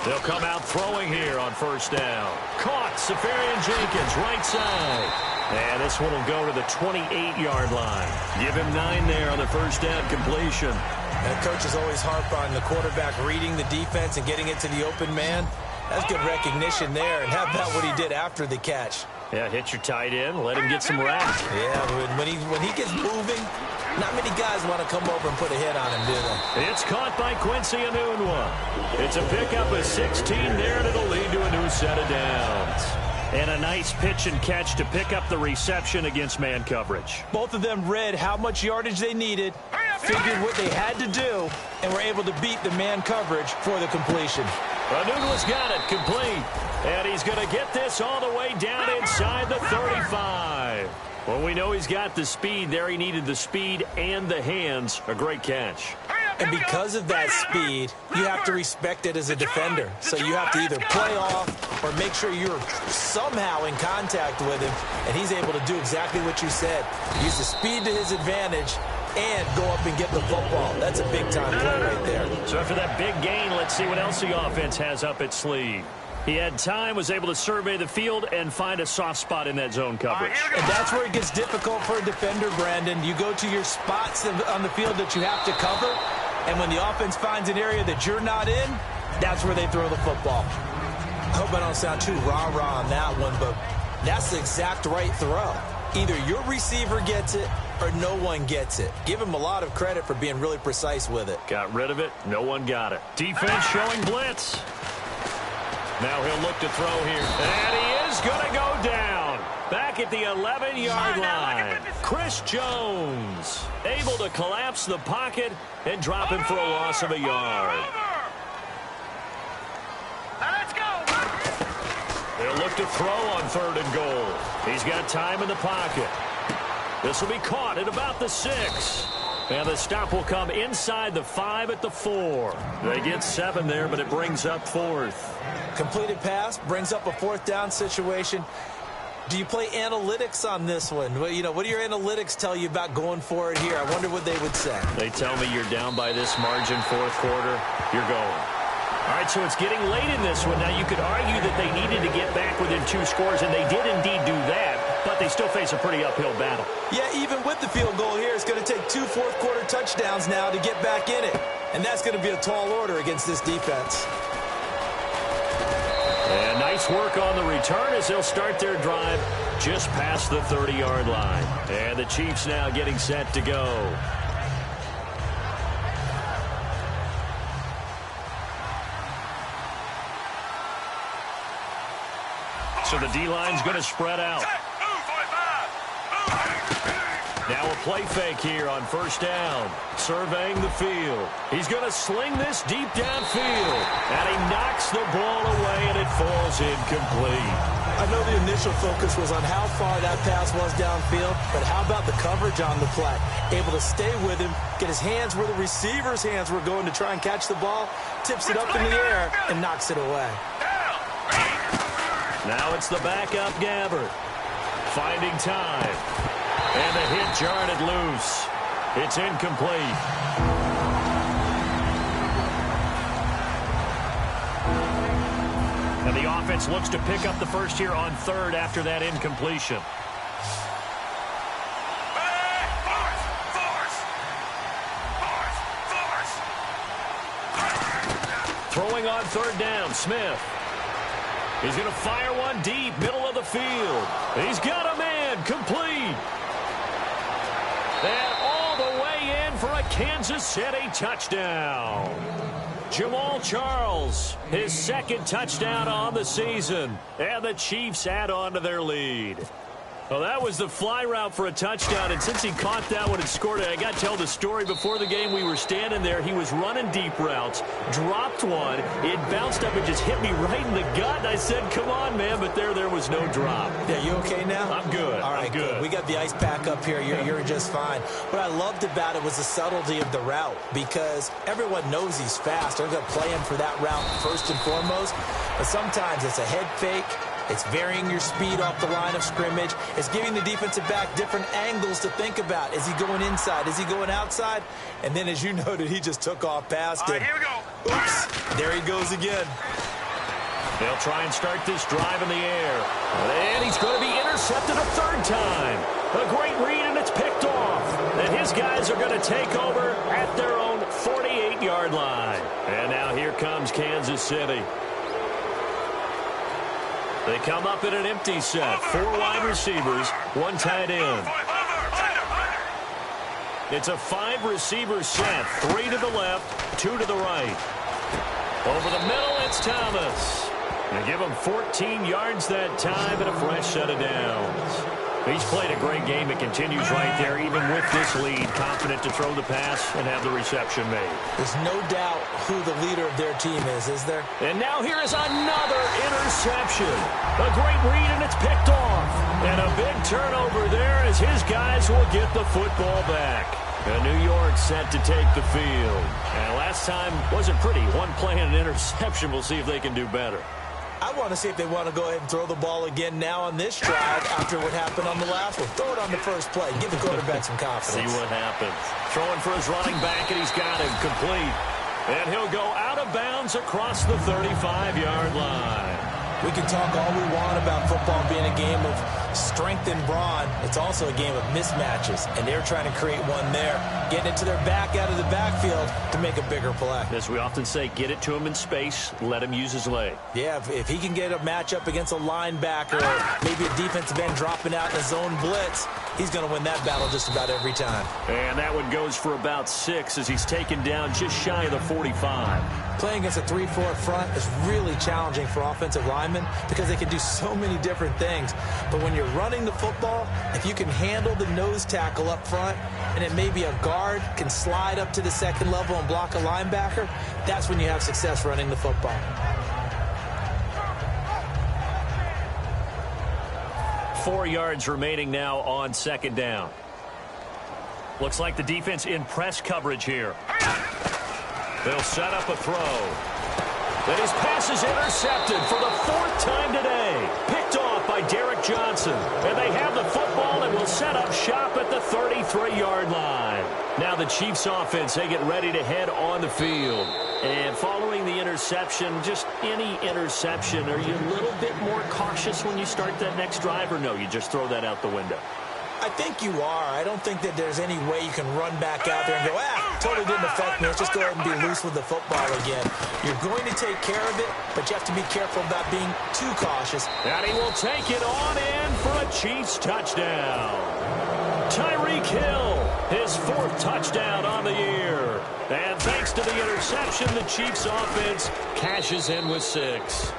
They'll come out throwing here on 1st down. Caught, Safarian Jenkins, right side. And this one will go to the 28-yard line. Give him 9 there on the 1st down completion. And coaches always harp on the quarterback reading the defense and getting it to the open man. That's good recognition there. And how about what he did after the catch? Yeah, hit your tight end, let him get some rest. Yeah, when he gets moving, not many guys want to come over and put a hit on him, do they? It's caught by Quincy Enunwa. It's a pickup of 16 there, and it'll lead to a new set of downs. And a nice pitch and catch to pick up the reception against man coverage. Both of them read how much yardage they needed, figured what they had to do and were able to beat the man coverage for the completion. Anunua's got it complete. And he's going to get this all the way down inside the 35. Well, we know he's got the speed there. He needed the speed and the hands. A great catch. And because of that speed, you have to respect it as a defender. So you have to either play off or make sure you're somehow in contact with him. And he's able to do exactly what you said. Use the speed to his advantage and go up and get the football. That's a big-time play right there. So after that big gain, let's see what else the offense has up its sleeve. He had time, was able to survey the field, and find a soft spot in that zone coverage. And that's where it gets difficult for a defender, Brandon. You go to your spots on the field that you have to cover, and when the offense finds an area that you're not in, that's where they throw the football. I hope I don't sound too rah-rah on that one, but that's the exact right throw. Either your receiver gets it or no one gets it. Give him a lot of credit for being really precise with it. Got rid of it. No one got it. Defense showing blitz. Now he'll look to throw here. And he is going to go down. Back at the 11-yard line. Chris Jones able to collapse the pocket and drop him for a loss of a yard. Let's go. They'll look to throw on 3rd and goal. He's got time in the pocket. This will be caught at about the 6. And the stop will come inside the 5 at the 4. They get 7 there, but it brings up 4th. Completed pass brings up a 4th down situation. Do you play analytics on this one? Well, you know, what do your analytics tell you about going for it here? I wonder what they would say. They tell me you're down by this margin, 4th quarter, you're going. All right, so it's getting late in this one. Now, you could argue that they needed to get back within 2 scores, and they did indeed do that, but they still face a pretty uphill battle. Yeah, even with the field goal here, it's going to take 2 fourth-quarter touchdowns now to get back in it, and that's going to be a tall order against this defense. And nice work on the return as they'll start their drive just past the 30-yard line. And the Chiefs now getting set to go. So the D-line's going to spread out. Now a play fake here on 1st down. Surveying the field. He's going to sling this deep downfield. And he knocks the ball away, and it falls incomplete. I know the initial focus was on how far that pass was downfield, but how about the coverage on the play? Able to stay with him, get his hands where the receiver's hands were going to try and catch the ball, tips it up in the air, and knocks it away. Now it's the backup Gabbert. Finding time. And the hit jarred it loose. It's incomplete. And the offense looks to pick up the first here on 3rd after that incompletion. Throwing on 3rd down, Smith. He's going to fire one deep, middle of the field. He's got a man, complete. And all the way in for a Kansas City touchdown. Jamal Charles, his 2nd touchdown on the season. And the Chiefs add on to their lead. Well, that was the fly route for a touchdown, and since he caught that one and scored it, I got to tell the story. Before the game, we were standing there. He was running deep routes, dropped one. It bounced up and just hit me right in the gut, and I said, come on, man, but there was no drop. Yeah, you okay now? I'm good. All right, I'm good. We got the ice pack up here. You're just fine. What I loved about it was the subtlety of the route, because everyone knows he's fast. They're going to play him for that route first and foremost, but sometimes it's a head fake. It's varying your speed off the line of scrimmage. It's giving the defensive back different angles to think about. Is he going inside? Is he going outside? And then, as you noted, he just took off past him. Here we go. Oops. There he goes again. They'll try and start this drive in the air. And he's going to be intercepted a 3rd time. A great read, and it's picked off. And his guys are going to take over at their own 48-yard line. And now here comes Kansas City. They come up in an empty set. 4 wide receivers, 1 tight end. It's a 5-receiver set. 3 to the left, 2 to the right. Over the middle, it's Thomas. They give him 14 yards that time and a fresh set of downs. He's played a great game. It continues right there, even with this lead. Confident to throw the pass and have the reception made. There's no doubt who the leader of their team is there? And now here is another interception. A great read, and it's picked off. And a big turnover there as his guys will get the football back. And New York set to take the field. And last time wasn't pretty. One play and an interception. We'll see if they can do better. I want to see if they want to go ahead and throw the ball again now on this drive after what happened on the last one. Throw it on the first play. Give the quarterback some confidence. See what happens. Throwing for his running back, and he's got him complete. And he'll go out of bounds across the 35-yard line. We can talk all we want about football being a game of strength and brawn. It's also a game of mismatches, and they're trying to create one there, getting it to their back out of the backfield to make a bigger play. As we often say, get it to him in space, let him use his leg. Yeah, if he can get a matchup against a linebacker or maybe a defensive end dropping out in a zone blitz, he's going to win that battle just about every time. And that one goes for about 6 as he's taken down just shy of the 45. Playing against a 3-4 front is really challenging for offensive linemen because they can do so many different things. But when you're running the football, if you can handle the nose tackle up front and it may be a guard can slide up to the second level and block a linebacker, that's when you have success running the football. 4 yards remaining now on second down. Looks like the defense in press coverage here. They'll set up a throw. And his pass is intercepted for the 4th time today. Picked off by Derek Johnson. And they have the football and will set up shop at the 33-yard line. Now the Chiefs offense, they get ready to head on the field. And following the interception, just any interception, are you a little bit more cautious when you start that next drive, or no, you just throw that out the window? I think you are. I don't think that there's any way you can run back out there and go, totally didn't affect me. Let's just go ahead and be loose with the football again. You're going to take care of it, but you have to be careful about being too cautious. And he will take it on in for a Chiefs touchdown. Tyreek Hill, his 4th touchdown on the year. And thanks to the interception, the Chiefs offense cashes in with 6.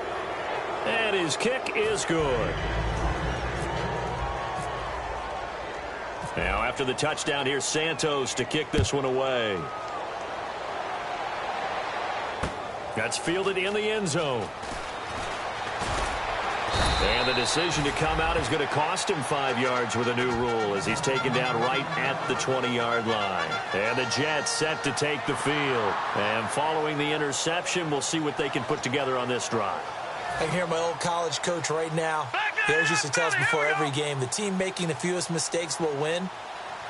And his kick is good. Now, after the touchdown, here's Santos to kick this one away. That's fielded in the end zone. And the decision to come out is going to cost him 5 yards with a new rule as he's taken down right at the 20-yard line. And the Jets set to take the field. And following the interception, we'll see what they can put together on this drive. I can hear my old college coach right now. He always used to tell us before every game, the team making the fewest mistakes will win.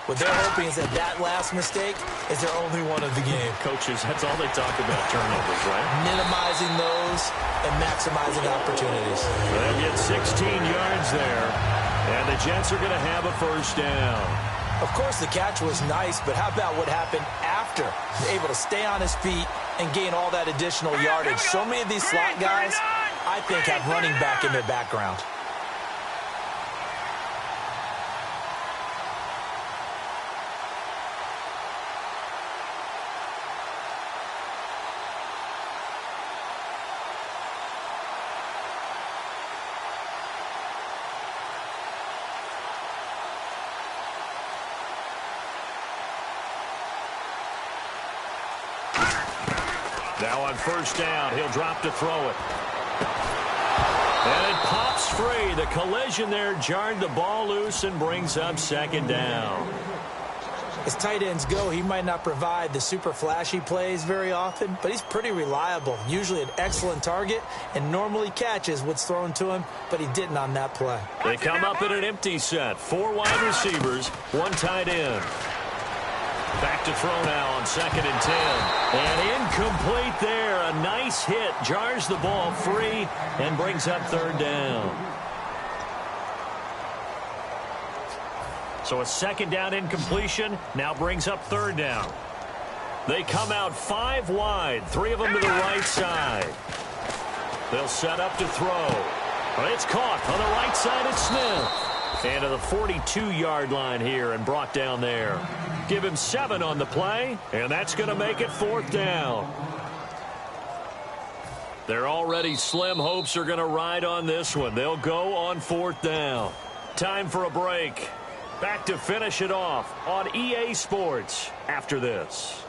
What they're hoping is that that last mistake is their only one of the game. Coaches, that's all they talk about, turnovers, right? Minimizing those and maximizing opportunities. They'll get 16 yards there, and the Jets are going to have a first down. Of course, the catch was nice, but how about what happened after? Able to stay on his feet and gain all that additional yardage. So many of these slot guys, I think, have running back in their background. Now on first down, he'll drop to throw it. And it pops free. The collision there jarred the ball loose and brings up second down. As tight ends go, he might not provide the super flashy plays very often, but he's pretty reliable. Usually an excellent target and normally catches what's thrown to him, but he didn't on that play. They come up in an empty set. 4 wide receivers, 1 tight end. Back to throw now on 2nd and 10. And incomplete there. A nice hit. Jars the ball free and brings up 3rd down. So a 2nd down incompletion now brings up 3rd down. They come out 5 wide. 3 of them to the right side. They'll set up to throw. It's caught on the right side. It's Smith. And to the 42-yard line here and brought down there. Give him 7 on the play, and that's going to make it 4th down. Their already slim hopes are going to ride on this one. They'll go on 4th down. Time for a break. Back to finish it off on EA Sports after this.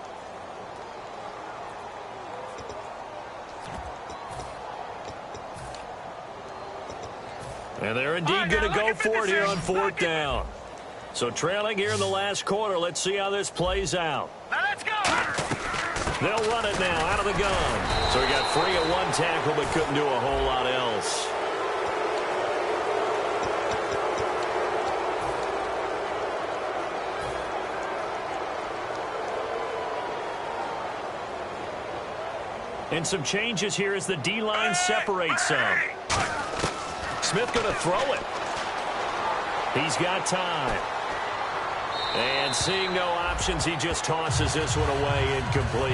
And they're indeed going to go for it here on 4th down. So trailing here in the last quarter. Let's see how this plays out. Now let's go. They'll run it now out of the gun. So he got free at one tackle but couldn't do a whole lot else. And some changes here as the D-line separates some. Smith going to throw it. He's got time. And seeing no options, he just tosses this one away incomplete.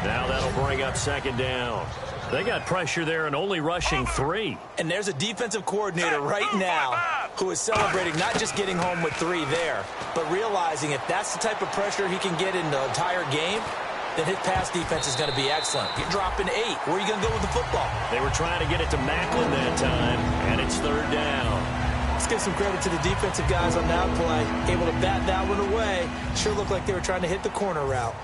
Now that'll bring up 2nd down. They got pressure there and only rushing 3. And there's a defensive coordinator right now who is celebrating not just getting home with 3 there, but realizing if that's the type of pressure he can get in the entire game, then his pass defense is going to be excellent. You're dropping 8. Where are you going to go with the football? They were trying to get it to Macklin that time, and it's 3rd down. Let's give some credit to the defensive guys on that play. Able to bat that one away. Sure looked like they were trying to hit the corner route.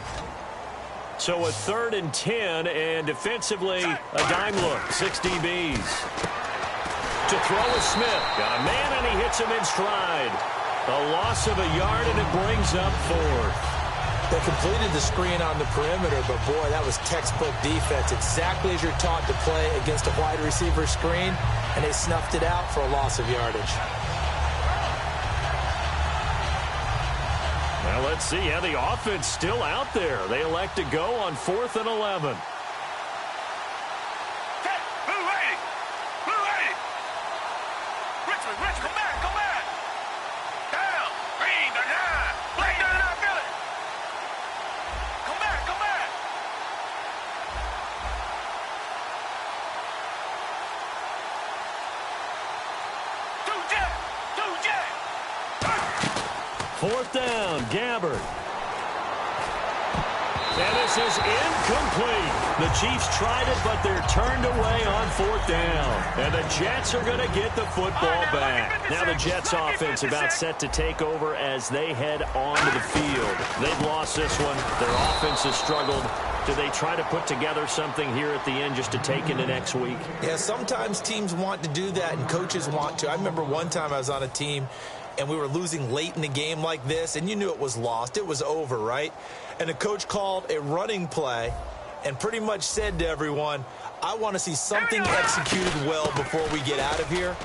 So a 3rd and 10, and defensively, a dime look. 6 DBs. To throw is Smith. Got a man, and he hits him in stride. A loss of a yard, and it brings up 4th. They completed the screen on the perimeter, but boy, that was textbook defense. Exactly as you're taught to play against a wide receiver screen, and they snuffed it out for a loss of yardage. Now let's see how the offense still out there. They elect to go on 4th and 11. Rich, come back. Down. Green, they're down. Blake, they're not feeling. Come back. Two jet. 4th down, Gabbard. And this is incomplete. The Chiefs tried it, but they're turned away on 4th down. And the Jets are going to get the football back. Now the Jets offense about set to take over as they head onto the field. They've lost this one. Their offense has struggled. Do they try to put together something here at the end just to take into next week? Yeah, sometimes teams want to do that and coaches want to. I remember one time I was on a team and we were losing late in the game like this, and you knew it was lost. It was over, right? And the coach called a running play and pretty much said to everyone, I want to see something executed well before we get out of here.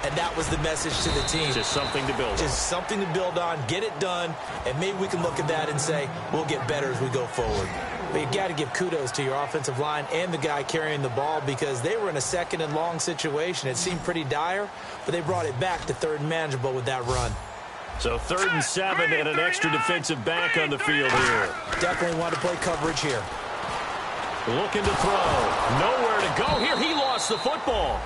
And that was the message to the team. Just something to build on. Just something to build on, get it done, and maybe we can look at that and say, we'll get better as we go forward. But you got to give kudos to your offensive line and the guy carrying the ball because they were in a 2nd and long situation. It seemed pretty dire, but they brought it back to 3rd and manageable with that run. So 3rd and 7 and an extra defensive back on the field here. Definitely want to play coverage here. Looking to throw. Nowhere to go here. He lost the football.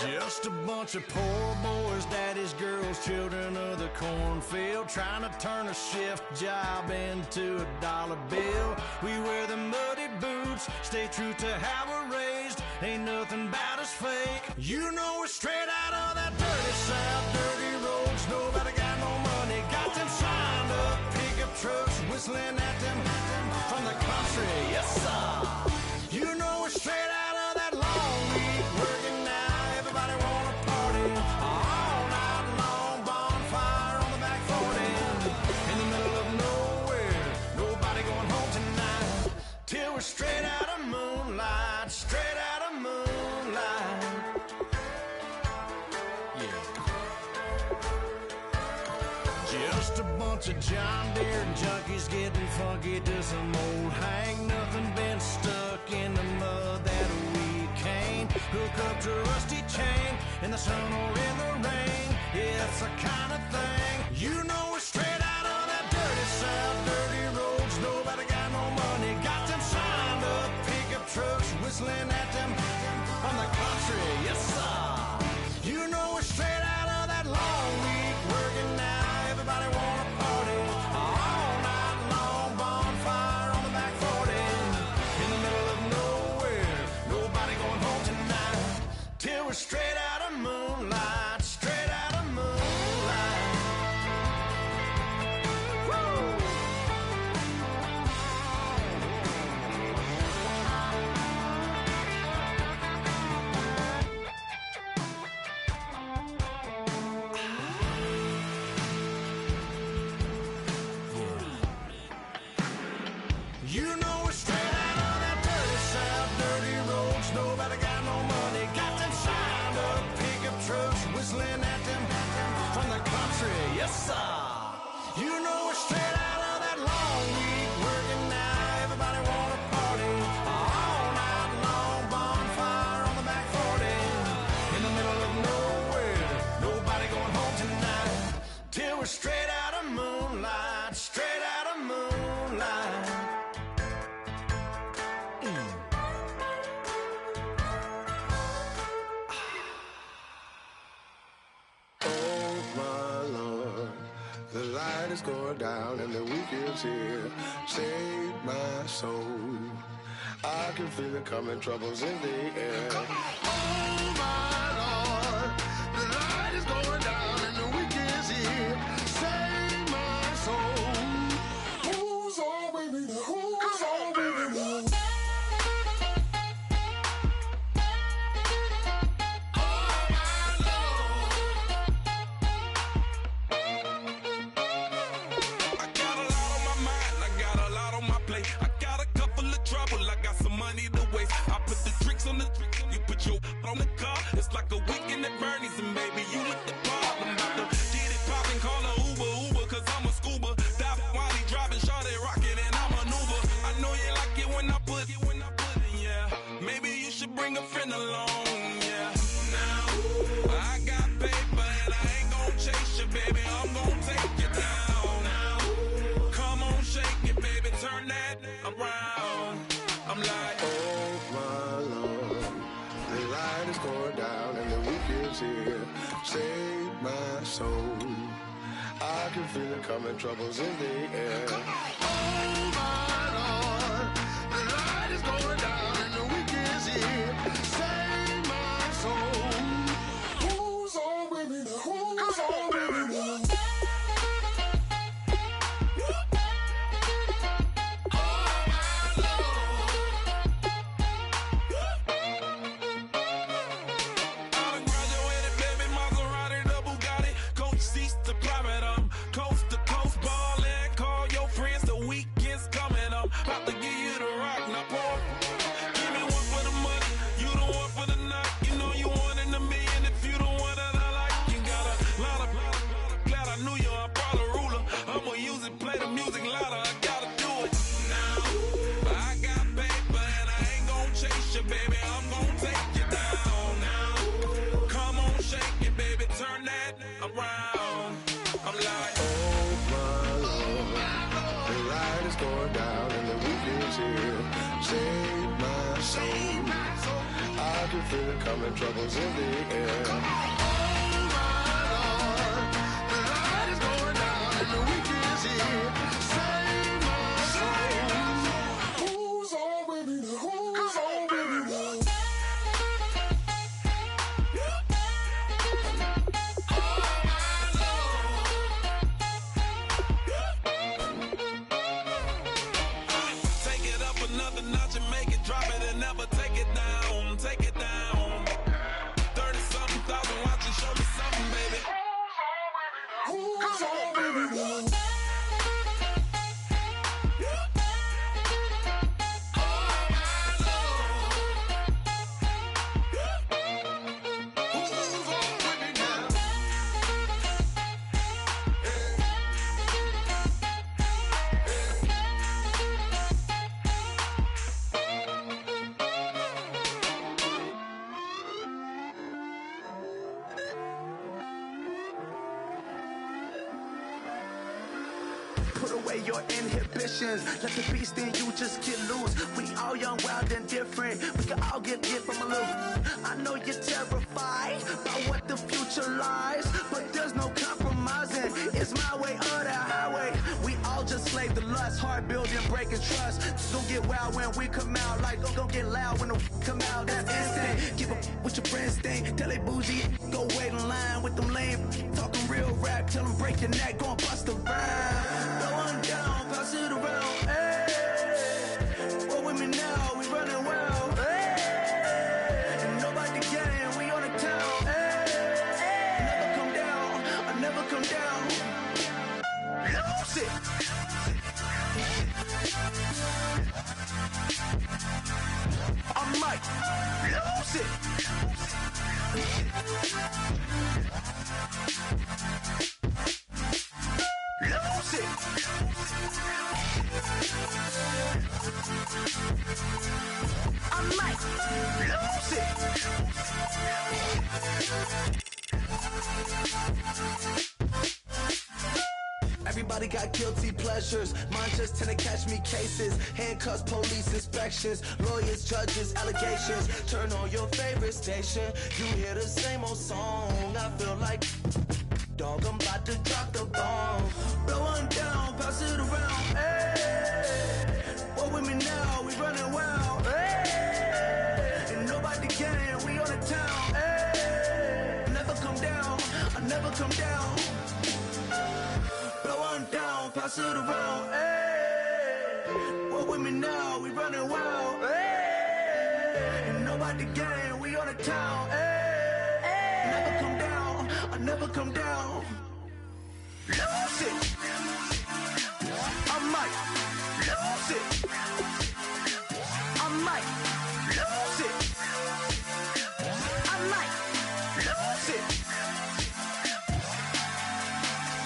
Just a bunch of poor boys, daddies, girls, children of the cornfield, trying to turn a shift job into a dollar bill. We wear the muddy boots, stay true to how we're raised. Ain't nothing about us fake. You know we're straight out of that dirty south, dirty roads. Nobody got no money, got them signed up pickup trucks, whistling at them from the country. Yes, sir. You know we're straight out of that long week working now. Everybody wanna party all night long, bonfire on the back 40 in the middle of nowhere. Nobody going home tonight till we're straight out of moonlight, straight out of moonlight. Yeah. Just a bunch of John Deere junkies getting funky to some old Hank. Nothing been stuck in the mud that we can't hook up to a rusty chain in the sun or in the rain. It's the kind of thing, you know we're straight out of that dirty south, dirty roads. Nobody got no money, got them signed up pickup trucks, whistling at them from the country. Yes, sir. You know we're straight out on that dirty south, dirty roads. Nobody got no money. Got them shined up pickup trucks whistling at them from the country. Yes, sir. You know we're straight out of that long week working now. Everybody wanna party all night long. Bonfire on the back 40 in the middle of nowhere. Nobody going home tonight till we're straight out of moonlight. Straight out of moonlight. Oh my Lord, the light is going down and the weekend's here. Save my soul. I can feel it coming, troubles in the air. Oh my Lord, the light is going down and the weekend's here. Save my soul. Who's on with me now? Who's on with me now? I got a lot on my mind, I got a lot on my plate. I got a couple of trouble, I got some money to waste. I put the drinks on the you put your on the car. It's like a weekend at Bernie's and baby, you with the problem. About to get it poppin', call a Uber, cause I'm a scuba. Dive while he driving, shot it, rocket, and I'm an Uber. I know you like it when I put it, yeah. Maybe you should bring a friend along, yeah. Now, I got paper and I ain't gon' chase you, baby, I'm gon' take you down. Now, come on, shake it, baby, turn that around. I'm like, Oh my Lord, the light is going down and the weekend's here. Save my soul. I can feel it coming, troubles in the air. Oh my Lord, the light is going down and the weekend's here. Save my soul. Who's on with me now? Who's on with me now? I done graduated, baby, Maserati, the Bugatti, coach seats to private, coast to coast ballin'. Call your friends, the weekend's coming, about to give you the rock, now pour. Give me one for the money, you the one for the night. You know you one in a million if you the one that I like. You got a lot of glad I knew you, I brought a ruler. I'ma use it, play the music louder, I gotta do it now. I got paper and I ain't gon' chase you, baby, I'm gon' take you down now. Come on, shake it, baby, turn that around. I'm like, Oh my Lord, the light is going down and the weekend's here. Save my soul. I can feel it coming, troubles in the air. Oh my Lord, the light is going down and the weekend's here. Save my soul. Who's on with me now? Who's on with me now? take it up another notch and make it drop it and never take it down. Take it down. 30-something thousand watching, show me something, baby. Who's on with me now? Who's on with me now? Put away your inhibitions. Let the beast in you just get loose. We all young, wild, and different. We can all get from a little. I know you're terrified by what the future lies, but there's no compromising. It's my way or the highway. We all just slave the lust, hard building, breaking trust. Don't get wild when we come out. Like don't get loud when the come out. That's instant. Keep up with your friends thing. Tell they bougie, go wait in line with them lame. Talking real rap, tell them break your neck, go and bust a rhyme. Going down, pass it around. Hey, roll with me now, we running wild. Hey, and nobody can, we on the town. Hey, never come down, I never come down. Lose it. I might lose it. Everybody got guilty pleasures. Mine just tend to catch me cases. Handcuffs, police inspections, lawyers, judges, allegations. Turn on your favorite station. You hear the same old song. I feel like, dog, I'm about to drop the bomb. Blow one down, pass it around. Hey, what with me now? We running wild. Hey, and nobody can. We on the town. Hey, never come down. I never come down. Blow one down, pass it around. Hey, what with me now? We running wild. Hey, and nobody can. We on the town. Hey, never come down. I never come down. Lose it. I might lose it. I might lose it. I might lose it.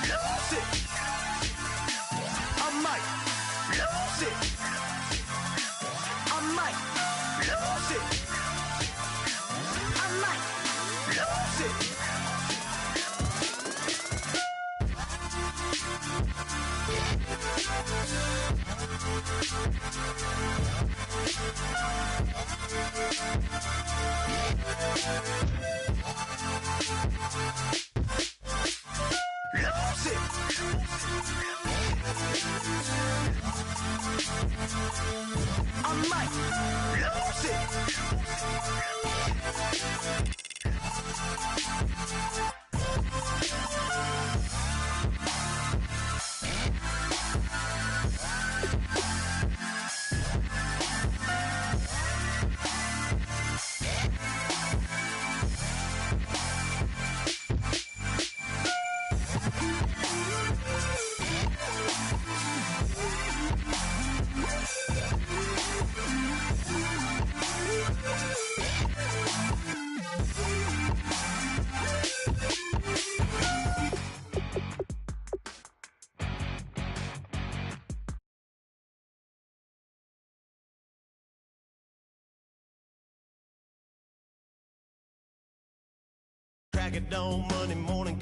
Lose it. I might lose it. I might lose it. I might lose it. Lose it. I might lose it. Crack it on Monday morning.